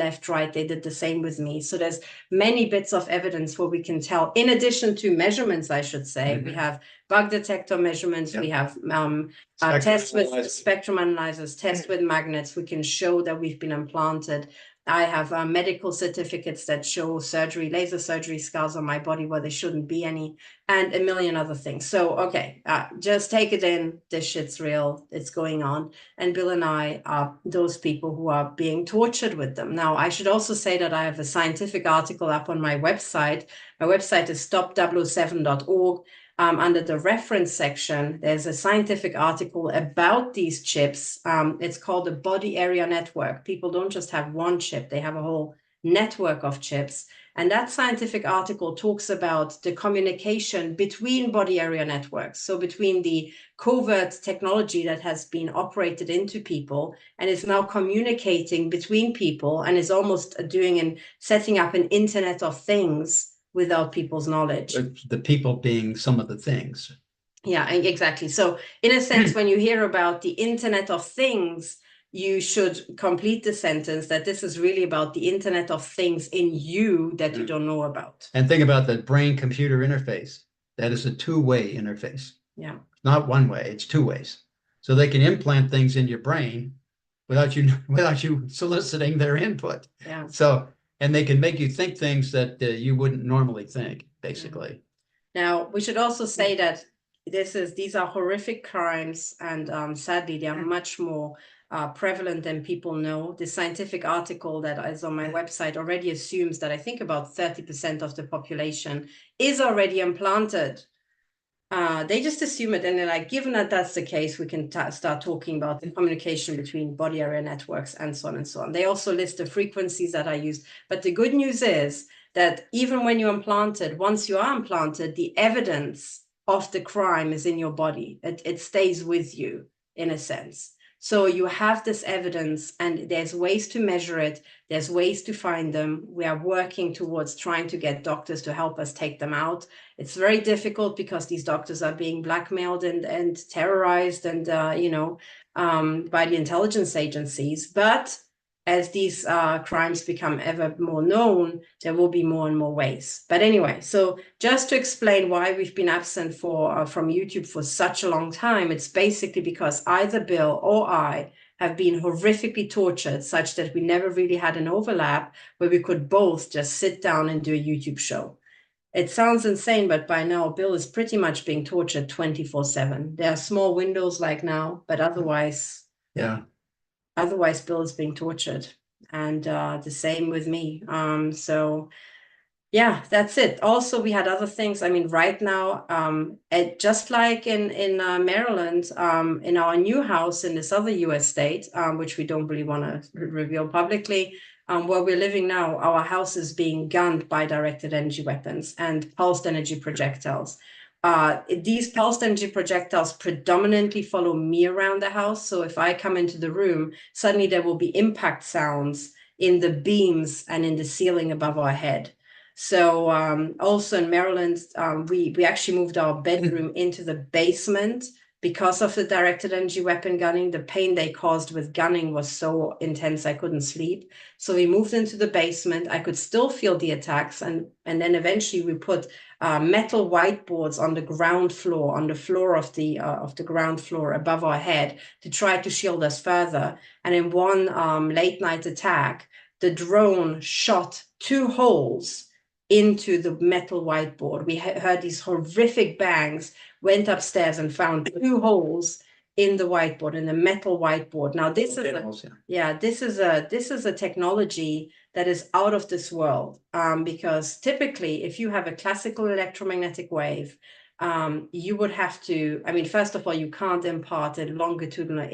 They did the same with me. So there's many bits of evidence where we can tell, in addition to measurements, I should say, we have bug detector measurements, we have tests with spectrum analyzers, tests with magnets. We can show that we've been implanted. I have medical certificates that show surgery, laser surgery scars on my body where there shouldn't be any, and a million other things. So, okay, just take it in. This shit's real. It's going on. And Bill and I are those people who are being tortured with them. Now, I should also say that I have a scientific article up on my website. My website is stop007.org. Under the reference section, there's a scientific article about these chips. It's called the body area network. People don't just have one chip, they have a whole network of chips. And that scientific article talks about the communication between body area networks. So between the covert technology that has been operated into people and is now communicating between people and is almost doing and setting up an Internet of Things without people's knowledge. The people being some of the things. Yeah, exactly. So in a sense, when you hear about the Internet of Things, you should complete the sentence that this is really about the Internet of Things in you that you don't know about. And think about the brain-computer interface. That is a two-way interface. Yeah. Not one way, it's two ways. So they can implant things in your brain without you soliciting their input. Yeah. So, and they can make you think things that you wouldn't normally think, basically. Now, we should also say that these are horrific crimes, and sadly, they are much more prevalent than people know. The scientific article that is on my website already assumes that I think about 30% of the population is already implanted. They just assume it, and they're like, given that that's the case, we can start talking about the communication between body area networks and so on and so on. They also list the frequencies that are used. But the good news is that even when you're implanted, once you are implanted, the evidence of the crime is in your body. It stays with you in a sense. So you have this evidence, and there's ways to measure it. There's ways to find them. We are working towards trying to get doctors to help us take them out. It's very difficult because these doctors are being blackmailed and terrorized and, by the intelligence agencies. But as these crimes become ever more known, there will be more and more ways. But anyway, so just to explain why we've been absent from YouTube for such a long time, it's basically because either Bill or I have been horrifically tortured such that we never really had an overlap where we could both just sit down and do a YouTube show. It sounds insane, but by now Bill is pretty much being tortured 24/7. There are small windows like now, but otherwise, Yeah. Otherwise Bill is being tortured, and the same with me. So yeah, that's it. Also, we had other things. I mean, right now, just like in Maryland, in our new house in this other U.S. state, which we don't really want to reveal publicly, where we're living now, our house is being gunned by directed energy weapons and pulsed energy projectiles. These pulsed energy projectiles predominantly follow me around the house. So if I come into the room, suddenly there will be impact sounds in the beams and in the ceiling above our head. So also in Maryland, we actually moved our bedroom into the basement because of the directed energy weapon gunning. The pain they caused with gunning was so intense I couldn't sleep. So we moved into the basement. I could still feel the attacks, and then eventually we put metal whiteboards on the ground floor, on the floor of the ground floor above our head to try to shield us further. And in one late night attack, the drone shot 2 holes into the metal whiteboard. We heard these horrific bangs, went upstairs and found 2 holes in the whiteboard, in the metal whiteboard. Now this is a technology that is out of this world, because typically if you have a classical electromagnetic wave, you would have to, I mean, first of all, you can't impart a longitudinal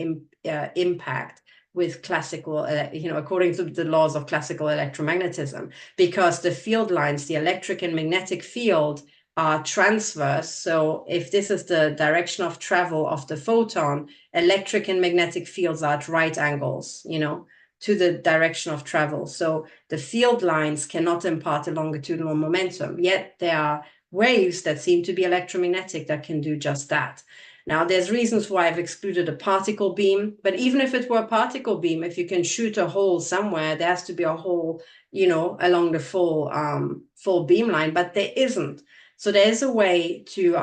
impact with classical, according to the laws of classical electromagnetism, because the field lines, the electric and magnetic field, are transverse. So if this is the direction of travel of the photon, electric and magnetic fields are at right angles, to the direction of travel. So the field lines cannot impart a longitudinal momentum, yet there are waves that seem to be electromagnetic that can do just that. Now, there's reasons why I've excluded a particle beam, but even if it were a particle beam, if you can shoot a hole somewhere, there has to be a hole, along the full beam line, but there isn't. So there is a way to,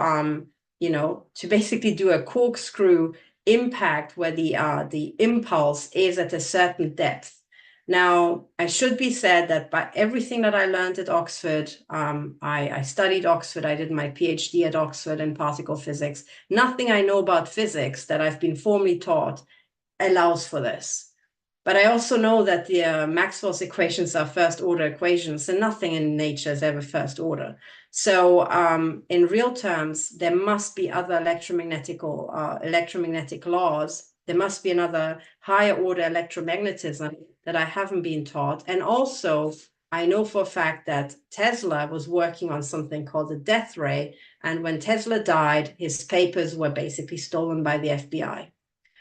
to basically do a corkscrew impact where the impulse is at a certain depth. Now, I should be said that by everything that I learned at Oxford, I studied Oxford, I did my PhD at Oxford in particle physics. Nothing I know about physics that I've been formally taught allows for this. But I also know that the Maxwell's equations are first order equations, and nothing in nature is ever first order. So in real terms, there must be other electromagnetic laws. There must be another higher order electromagnetism that I haven't been taught. And also, I know for a fact that Tesla was working on something called the death ray. And when Tesla died, his papers were basically stolen by the FBI.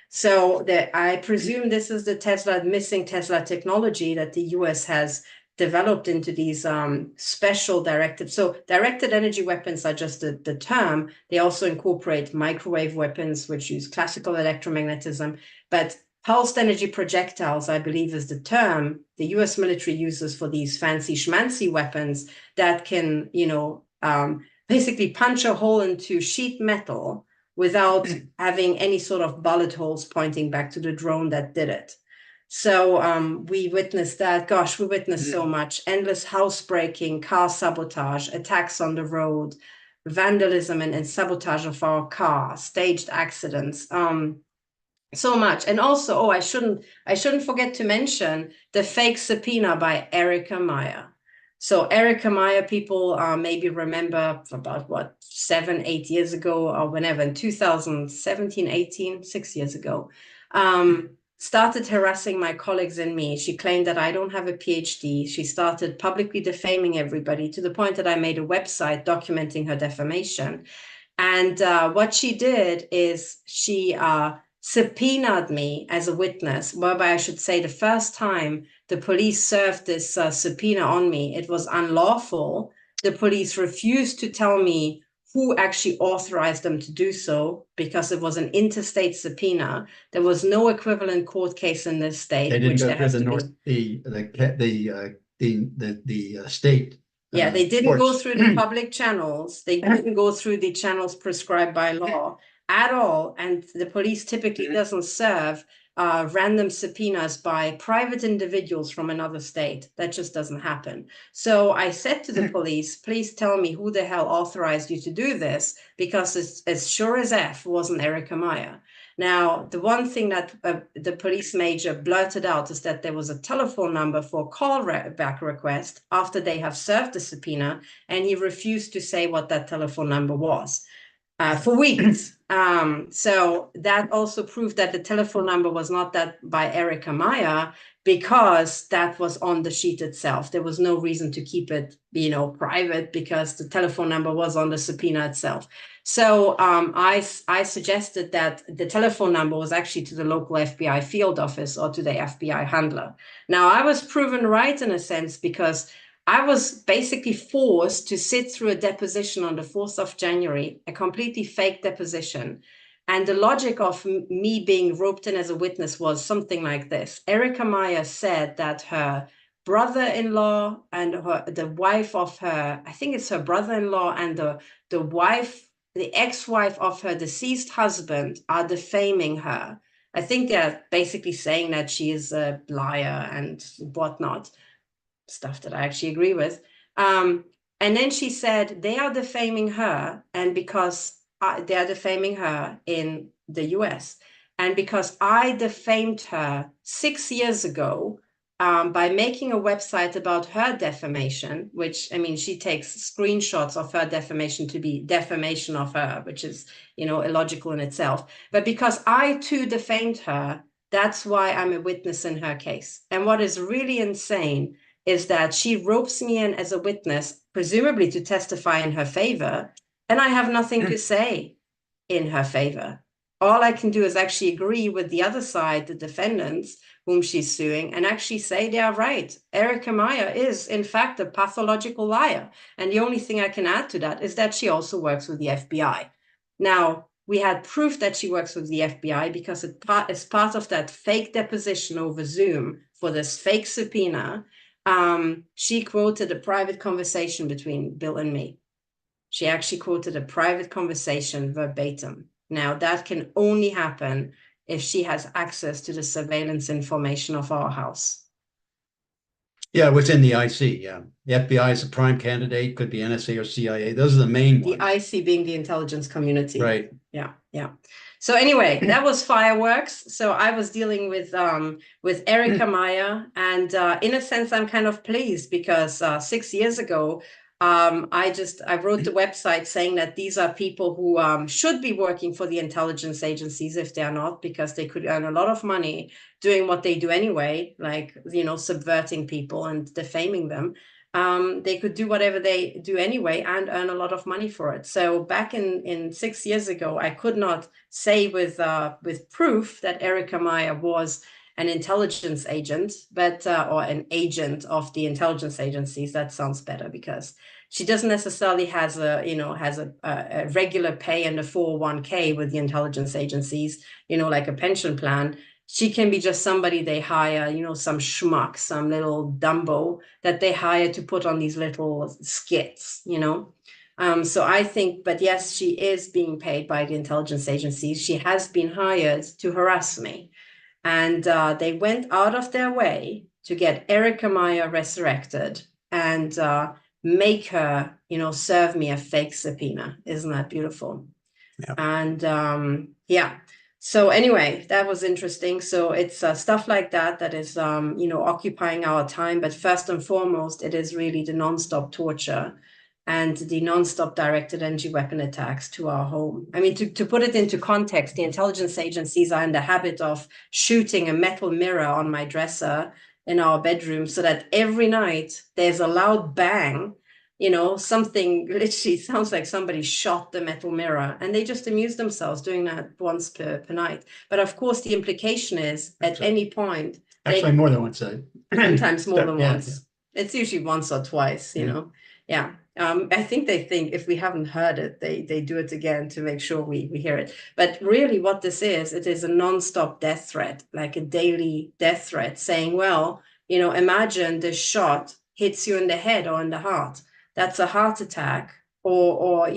So I presume this is the missing Tesla technology that the US has developed into these special directed. So directed energy weapons are just the term. They also incorporate microwave weapons, which use classical electromagnetism. But pulsed energy projectiles, I believe, is the term the US military uses for these fancy schmancy weapons that can, basically punch a hole into sheet metal without having any sort of bullet holes pointing back to the drone that did it. So we witnessed that. Gosh, we witnessed so much. Endless housebreaking, car sabotage, attacks on the road, vandalism and sabotage of our car, staged accidents, so much. And also, oh, I shouldn't forget to mention the fake subpoena by Erica Meyer. So Erica Meyer, people maybe remember about what, 7, 8 years ago or whenever, in 2017, 18, 6 years ago, started harassing my colleagues and me. She claimed that I don't have a PhD. She started publicly defaming everybody to the point that I made a website documenting her defamation. And what she did is she subpoenaed me as a witness, whereby I should say the first time the police served this subpoena on me, it was unlawful. The police refused to tell me who actually authorized them to do so because it was an interstate subpoena. There was no equivalent court case in this state. They didn't go through the state. Yeah, they didn't go courts. through the public channels. They didn't go through the channels prescribed by law at all. And the police typically doesn't serve random subpoenas by private individuals from another state. That just doesn't happen. So I said to the police, please tell me who the hell authorized you to do this, because it's as sure as F wasn't Erica Meyer. Now, the one thing that the police major blurted out is that there was a telephone number for a callback request after they have served the subpoena, and he refused to say what that telephone number was for weeks. So that also proved that the telephone number was not that by Erica Meyer, because that was on the sheet itself. There was no reason to keep it, private, because the telephone number was on the subpoena itself. So I suggested that the telephone number was actually to the local FBI field office or to the FBI handler. Now, I was proven right in a sense, because I was basically forced to sit through a deposition on the 4th of January, a completely fake deposition. And the logic of me being roped in as a witness was something like this. Erica Meyer said that her brother-in-law and the wife of her, I think it's her brother-in-law, and the ex-wife of her deceased husband are defaming her. I think they're basically saying that she is a liar and whatnot. Stuff that I actually agree with. And then she said they are defaming her, and because they are defaming her in the US, and because I defamed her 6 years ago by making a website about her defamation, which, I mean, she takes screenshots of her defamation to be defamation of her, which is, illogical in itself. But because I too defamed her, that's why I'm a witness in her case. And what is really insane is that she ropes me in as a witness, presumably to testify in her favor, and I have nothing to say in her favor. All I can do is actually agree with the other side, the defendants, whom she's suing, and actually say they are right. Erica Meyer is, in fact, a pathological liar. And the only thing I can add to that is that she also works with the FBI. Now, we had proof that she works with the FBI because as part of that fake deposition over Zoom for this fake subpoena, she quoted a private conversation between Bill and me. She actually quoted a private conversation verbatim. Now, that can only happen if she has access to the surveillance information of our house. Yeah, within the IC, yeah. The FBI is a prime candidate, could be NSA or CIA. Those are the main ones. The IC being the intelligence community. Right. Yeah. So anyway, that was fireworks. So I was dealing with Erica Meyer, and in a sense, I'm kind of pleased because 6 years ago, I wrote the website saying that these are people who should be working for the intelligence agencies if they're not, because they could earn a lot of money doing what they do anyway, like, subverting people and defaming them. They could do whatever they do anyway and earn a lot of money for it. So back in 6 years ago, I could not say with proof that Erica Meyer was an intelligence agent, but or an agent of the intelligence agencies. That sounds better, because she doesn't necessarily has a regular pay and a 401k with the intelligence agencies, like a pension plan. She can be just somebody they hire, some schmuck, some little Dumbo that they hire to put on these little skits, So I think, but yes, she is being paid by the intelligence agencies. She has been hired to harass me. And they went out of their way to get Erica Meyer resurrected and make her, serve me a fake subpoena. Isn't that beautiful? Yeah. And yeah. So anyway, that was interesting. So it's stuff like that is, occupying our time. But first and foremost, it is really the nonstop torture and the nonstop directed energy weapon attacks to our home. I mean, to put it into context, the intelligence agencies are in the habit of shooting a metal mirror on my dresser in our bedroom so that every night there's a loud bang, something literally sounds like somebody shot the metal mirror, and they just amuse themselves doing that once per night. But of course, the implication is at any point, Actually more than once. sometimes more than Yeah, once. It's usually once or twice, Yeah. I think they think if we haven't heard it, they do it again to make sure we hear it. But really what this is, it is a nonstop death threat, like a daily death threat saying, well, imagine this shot hits you in the head or in the heart. That's a heart attack, or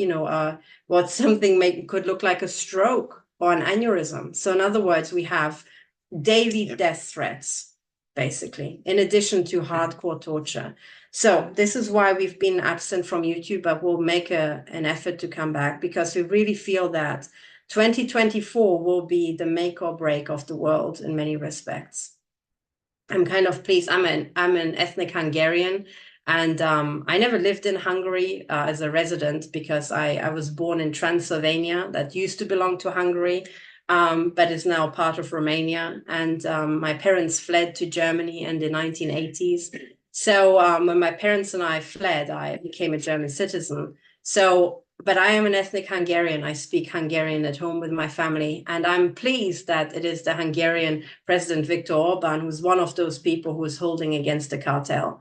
what something could look like a stroke or an aneurysm. So in other words, we have daily death threats, basically, in addition to hardcore torture. So this is why we've been absent from YouTube, but we'll make an effort to come back, because we really feel that 2024 will be the make or break of the world in many respects. I'm kind of pleased. I'm an ethnic Hungarian, and I never lived in Hungary as a resident, because I was born in Transylvania, that used to belong to Hungary, but is now part of Romania. And my parents fled to Germany in the 1980s. So when my parents and I fled, I became a German citizen. So, but I am an ethnic Hungarian. I speak Hungarian at home with my family, and I'm pleased that it is the Hungarian President Viktor Orban who's one of those people who is holding against the cartel.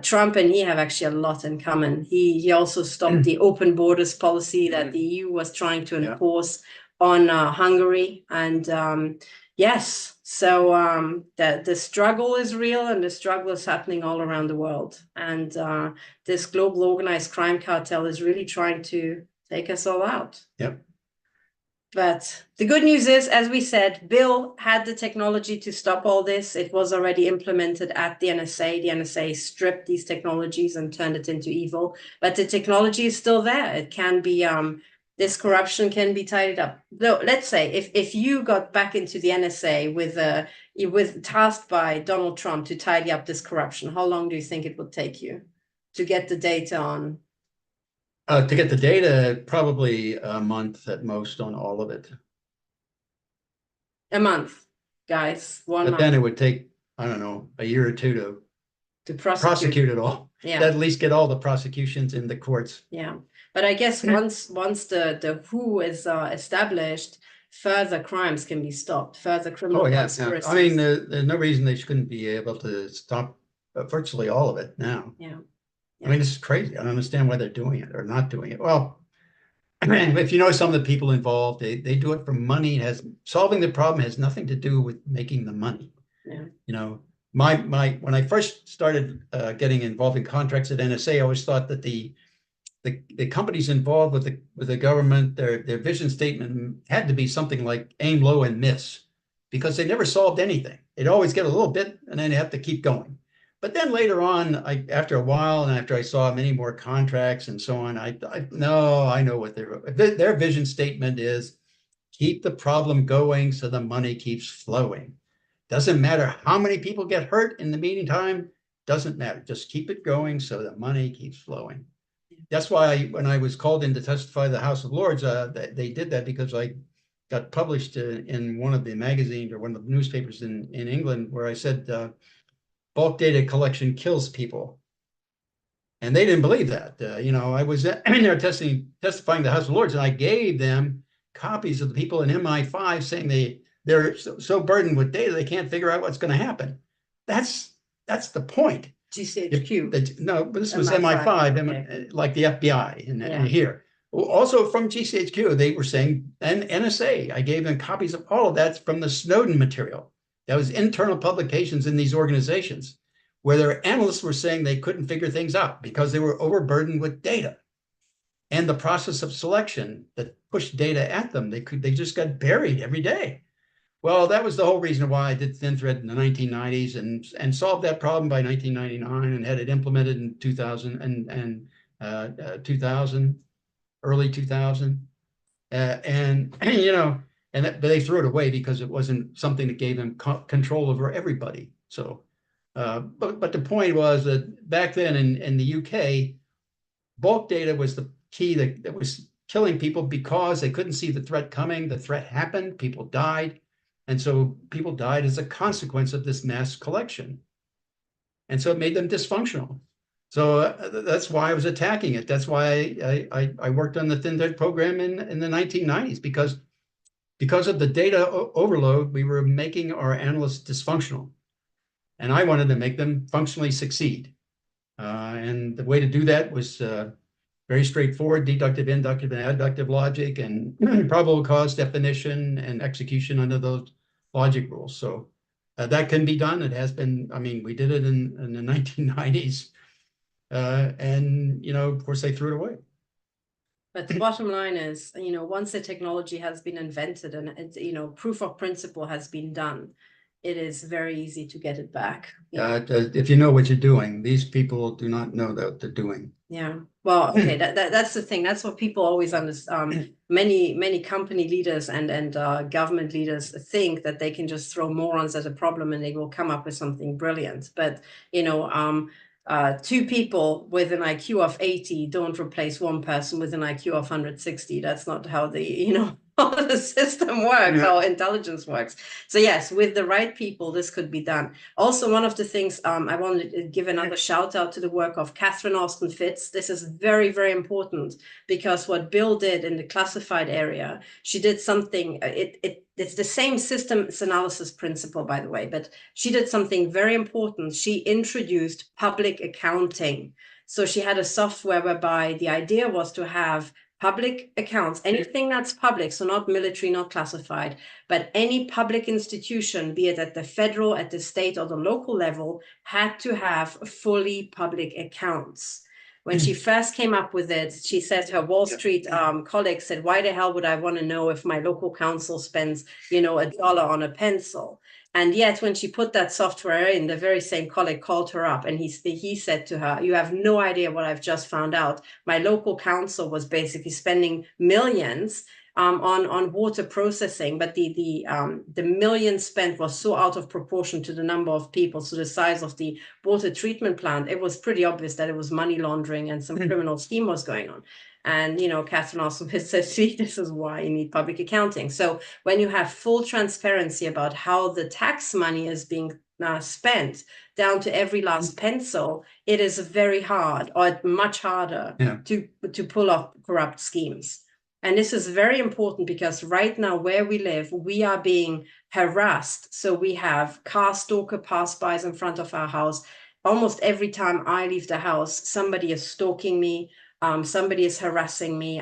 Trump and he have actually a lot in common. He also stopped the open borders policy that the EU was trying to enforce on Hungary. And yes, so the struggle is real, and the struggle is happening all around the world. And this global organized crime cartel is really trying to take us all out. Yep. But the good news is, as we said, Bill had the technology to stop all this. It was already implemented at the NSA. The NSA stripped these technologies and turned it into evil. But the technology is still there. It can be, this corruption can be tidied up. Though, let's say if you got back into the NSA with tasked by Donald Trump to tidy up this corruption, how long do you think it would take you to get the data on? To get the data, probably a month at most on all of it. A month, guys. One But month. then it would take, I don't know, a year or two to prosecute it all. Yeah. To at least get all the prosecutions in the courts. Yeah. But I guess once the WHO is established, further crimes can be stopped, further criminal conspiracies. I mean, there's no reason they shouldn't be able to stop virtually all of it now. Yeah. I mean, this is crazy. I don't understand why they're doing it or not doing it. Well, if you know some of the people involved, they do it for money. Solving the problem has nothing to do with making the money. Yeah. When I first started getting involved in contracts at NSA, I always thought that the companies involved with the government, their vision statement had to be something like aim low and miss, because they never solved anything. They'd always get a little bit and then they have to keep going. But then later on, after a while, and after I saw many more contracts and so on, I know what their vision statement is: keep the problem going so the money keeps flowing. Doesn't matter how many people get hurt in the meantime, doesn't matter. Just keep it going so the money keeps flowing. That's why when I was called in to testify to the House of Lords, they did that because I got published in one of the magazines or one of the newspapers in England, where I said bulk data collection kills people. And they didn't believe that. I was in there testifying to the House of Lords, and I gave them copies of the people in MI5 saying they're so burdened with data they can't figure out what's going to happen. That's the point. GCHQ. No, but this was MI5, okay. Like the FBI and here. Also from GCHQ, they were saying, and NSA, I gave them copies of all of that from the Snowden material. That was internal publications in these organizations, where their analysts were saying they couldn't figure things out because they were overburdened with data. And the process of selection that pushed data at them, they just got buried every day. Well, that was the whole reason why I did Thin Thread in the 1990s and solved that problem by 1999 and had it implemented in 2000 and 2000, early 2000. And you know, but they threw it away because it wasn't something that gave them control over everybody. So, but the point was that back then in the UK, bulk data was the key that was killing people because they couldn't see the threat coming. The threat happened, people died. And so people died as a consequence of this mass collection. And so it made them dysfunctional. So that's why I was attacking it. That's why I worked on the Thin Thread program in the 1990s, because of the data overload, we were making our analysts dysfunctional. And I wanted to make them functionally succeed. And the way to do that was very straightforward: deductive, inductive, and adductive logic, and probable cause definition and execution under those logic rules. So that can be done. It has been. I mean, we did it in the 1990s, and of course, they threw it away. But the bottom line is, once the technology has been invented and it's, proof of principle has been done, it is very easy to get it back. If you know what you're doing, these people do not know what they're doing. Yeah. Well, okay, that's the thing. That's what people always understand. Many company leaders and government leaders think that they can just throw morons at a problem and they will come up with something brilliant. But two people with an IQ of 80 don't replace one person with an IQ of 160. That's not how how the system works, how intelligence works. So yes, with the right people, this could be done. Also, one of the things I wanted to give another shout out to the work of Katherine Horton. This is very, very important, because what Bill did in the classified area, she did something, it's the same systems analysis principle, by the way, but she did something very important. She introduced public accounting. So she had a software whereby the idea was to have public accounts, anything that's public, so not military, not classified, but any public institution, be it at the federal, at the state, or the local level, had to have fully public accounts. When she first came up with it, she said her Wall Street colleagues said, why the hell would I want to know if my local council spends, $1 on a pencil? And yet, when she put that software in, the very same colleague called her up and he said to her, you have no idea what I've just found out. My local council was basically spending millions on water processing, but the millions spent was so out of proportion to the number of people, so the size of the water treatment plant, it was pretty obvious that it was money laundering and some criminal scheme was going on. And, Katherine also says, see, this is why you need public accounting. So when you have full transparency about how the tax money is being spent down to every last pencil, it is very hard, or much harder, to pull off corrupt schemes. And this is very important because right now where we live, we are being harassed. So we have car stalker pass-bys in front of our house. Almost every time I leave the house, somebody is stalking me. Somebody is harassing me.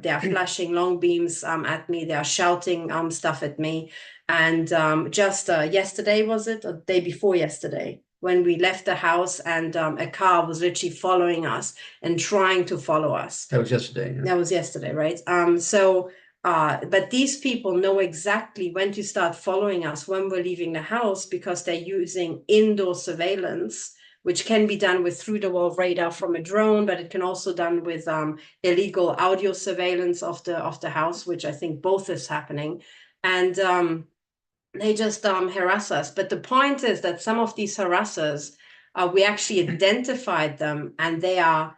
They are flashing long beams at me. They are shouting stuff at me. And just yesterday, was it, or the day before yesterday, when we left the house and a car was literally following us and trying to follow us. That was yesterday. That was yesterday, right? But these people know exactly when to start following us when we're leaving the house, because they're using indoor surveillance, which can be done with through-the-wall radar from a drone, but it can also be done with illegal audio surveillance of the house, which I think both is happening. And they just harass us. But the point is that some of these harassers, we actually identified them, and they are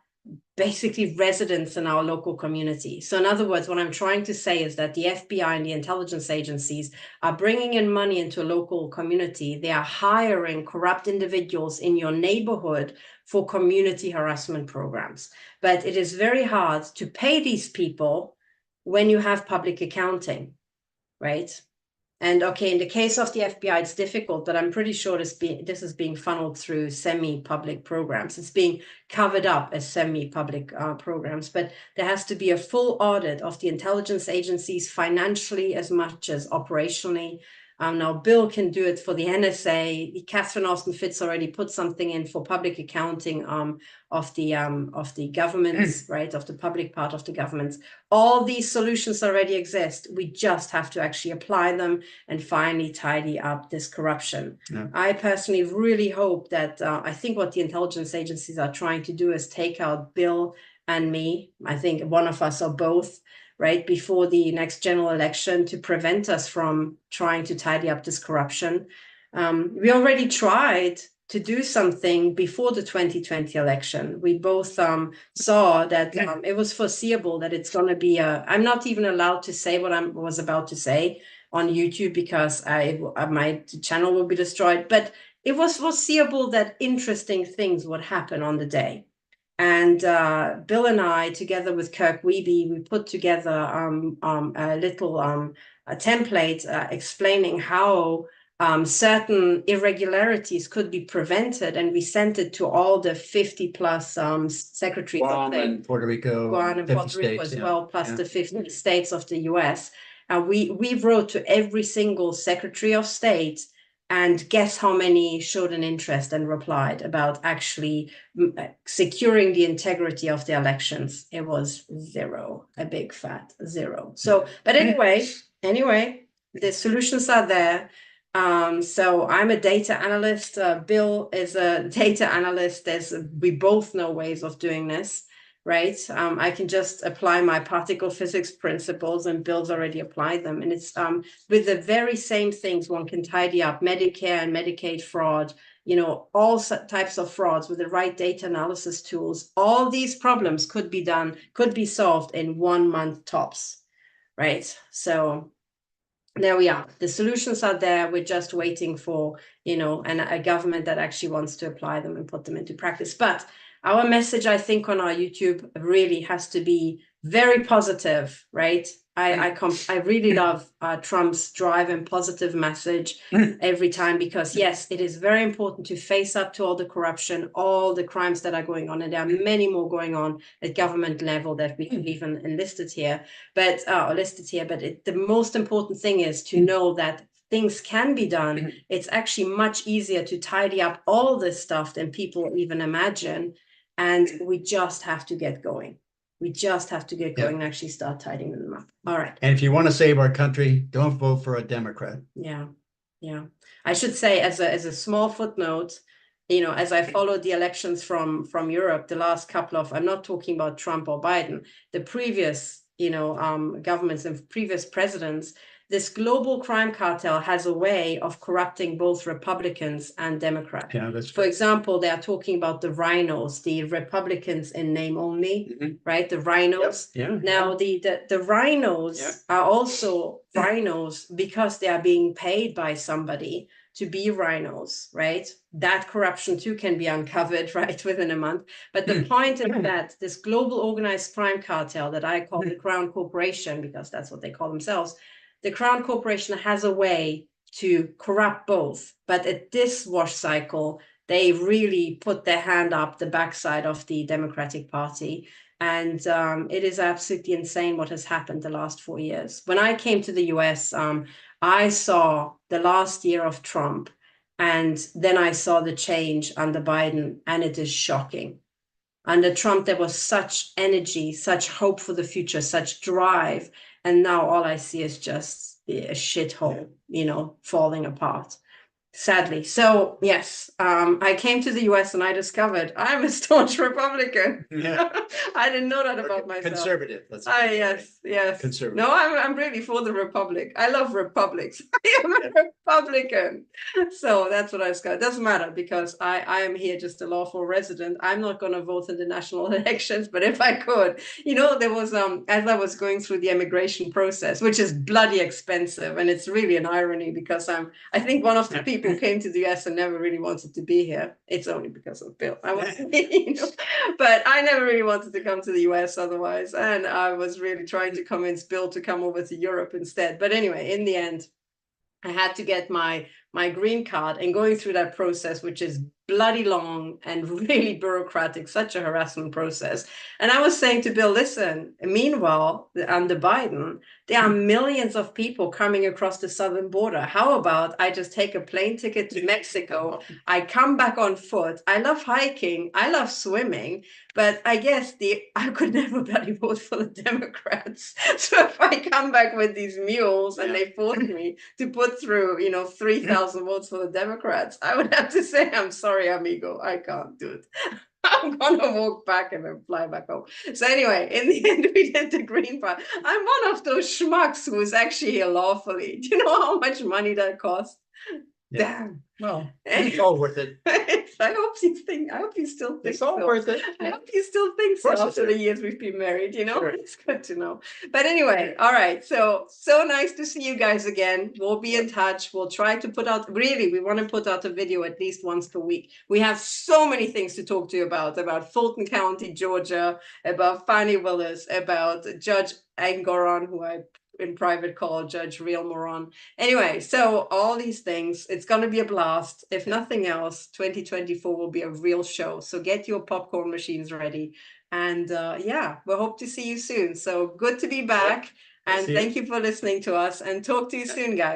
basically residents in our local community. So in other words, what I'm trying to say is that the FBI and the intelligence agencies are bringing in money into a local community. They are hiring corrupt individuals in your neighborhood for community harassment programs. But it is very hard to pay these people when you have public accounting, right? And okay, in the case of the FBI, it's difficult, but I'm pretty sure this is being funneled through semi-public programs. It's being covered up as semi-public programs, but there has to be a full audit of the intelligence agencies financially as much as operationally. Now Bill can do it for the NSA. Katherine Austin Fitz already put something in for public accounting of the governments, right, of the public part of the governments. All these solutions already exist. We just have to actually apply them and finally tidy up this corruption. Yeah. I personally really hope that I think what the intelligence agencies are trying to do is take out Bill and me. I think one of us or both, right, before the next general election to prevent us from trying to tidy up this corruption. We already tried to do something before the 2020 election. We both saw that it was foreseeable that it's going to be I'm not even allowed to say what I was about to say on YouTube because my channel will be destroyed, but it was foreseeable that interesting things would happen on the day. And Bill and I, together with Kirk Wiebe, we put together a little a template explaining how certain irregularities could be prevented, and we sent it to all the 50 plus secretaries Guam of state, and Puerto Rico, Guam and 50 Puerto Rico states, as yeah. well, plus Yeah. the 50 states of the US. We wrote to every single secretary of state, and guess how many showed an interest and replied about actually securing the integrity of the elections. It was 0, a big fat 0. So, but anyway, the solutions are there. So I'm a data analyst. Bill is a data analyst. We both know ways of doing this, right? I can just apply my particle physics principles, and Bill's already applied them. And it's with the very same things one can tidy up Medicare and Medicaid fraud, you know, all types of frauds with the right data analysis tools. All these problems could be solved in 1 month tops, right? So there we are. The solutions are there. We're just waiting for, you know, a government that actually wants to apply them and put them into practice. But our message, I think, on our YouTube really has to be very positive, right? I really love Trump's drive and positive message every time, because yes, it is very important to face up to all the corruption, all the crimes that are going on, and there are many more going on at government level that we have even listed here. But the most important thing is to know that things can be done. It's actually much easier to tidy up all this stuff than people even imagine. And we just have to get going. We just have to get going and actually start tidying them up. All right. And if you want to save our country, don't vote for a Democrat. Yeah. Yeah. I should say, as a small footnote, you know, as I followed the elections from Europe, the last couple of, I'm not talking about Trump or Biden, the previous, you know, governments and previous presidents, this global crime cartel has a way of corrupting both Republicans and Democrats. Yeah, that's For example, they are talking about the rhinos, the Republicans in name only, right? The rhinos. Yep. Yeah. Now, the rhinos are also rhinos because they are being paid by somebody to be rhinos, right? That corruption too can be uncovered, right, within a month. But the point is that this global organized crime cartel that I call the Crown Corporation, because that's what they call themselves, the Crown Corporation has a way to corrupt both. But at this wash cycle, they really put their hand up the backside of the Democratic Party. And it is absolutely insane what has happened the last 4 years. When I came to the US, I saw the last year of Trump, and then I saw the change under Biden, and it is shocking. Under Trump, there was such energy, such hope for the future, such drive. And now all I see is just a shithole, you know, falling apart. Sadly. So yes, I came to the US and I discovered I'm a staunch Republican. Yeah. I didn't know that about myself. Conservative. Let's say. Yes. Conservative. No, I'm really for the Republic. I love republics. I am a Republican. So that's what I discovered. It doesn't matter, because I am here just a lawful resident. I'm not going to vote in the national elections, but if I could, you know, there was as I was going through the immigration process, which is bloody expensive, and it's really an irony, because I think one of the people who came to the US and never really wanted to be here. It's only because of Bill. I wasn't, you know, but I never really wanted to come to the US otherwise. And I was really trying to convince Bill to come over to Europe instead. But anyway, in the end, I had to get my my green card and going through that process, which is bloody long and really bureaucratic, such a harassment process. And I was saying to Bill, listen, meanwhile, under Biden, there are millions of people coming across the southern border. How about I just take a plane ticket to Mexico? I come back on foot. I love hiking. I love swimming. But I guess I could never bloody vote for the Democrats. So if I come back with these mules and they force me to put through, 3,000 votes for the Democrats, I would have to say, I'm sorry, amigo, I can't do it. I'm gonna walk back and then fly back home. So anyway, in the end, we did the Green Party. I'm one of those schmucks who is actually here lawfully. Do you know how much money that costs? Yeah. Damn. Well, it's all worth it. I hope you still think It's all so. worth it. I hope you still think so after the years we've been married, Sure. It's good to know. But anyway, all right. So nice to see you guys again. We'll be in touch. We'll try to we want to put out a video at least once per week. We have so many things to talk to you about Fulton County, Georgia, about Fani Willis, about Judge Angoran, who I in private call Judge Real Moron. Anyway, so all these things, it's going to be a blast. If nothing else, 2024 will be a real show. So get your popcorn machines ready. And we hope to see you soon. So good to be back. And thank you for listening to us, and talk to you soon, guys.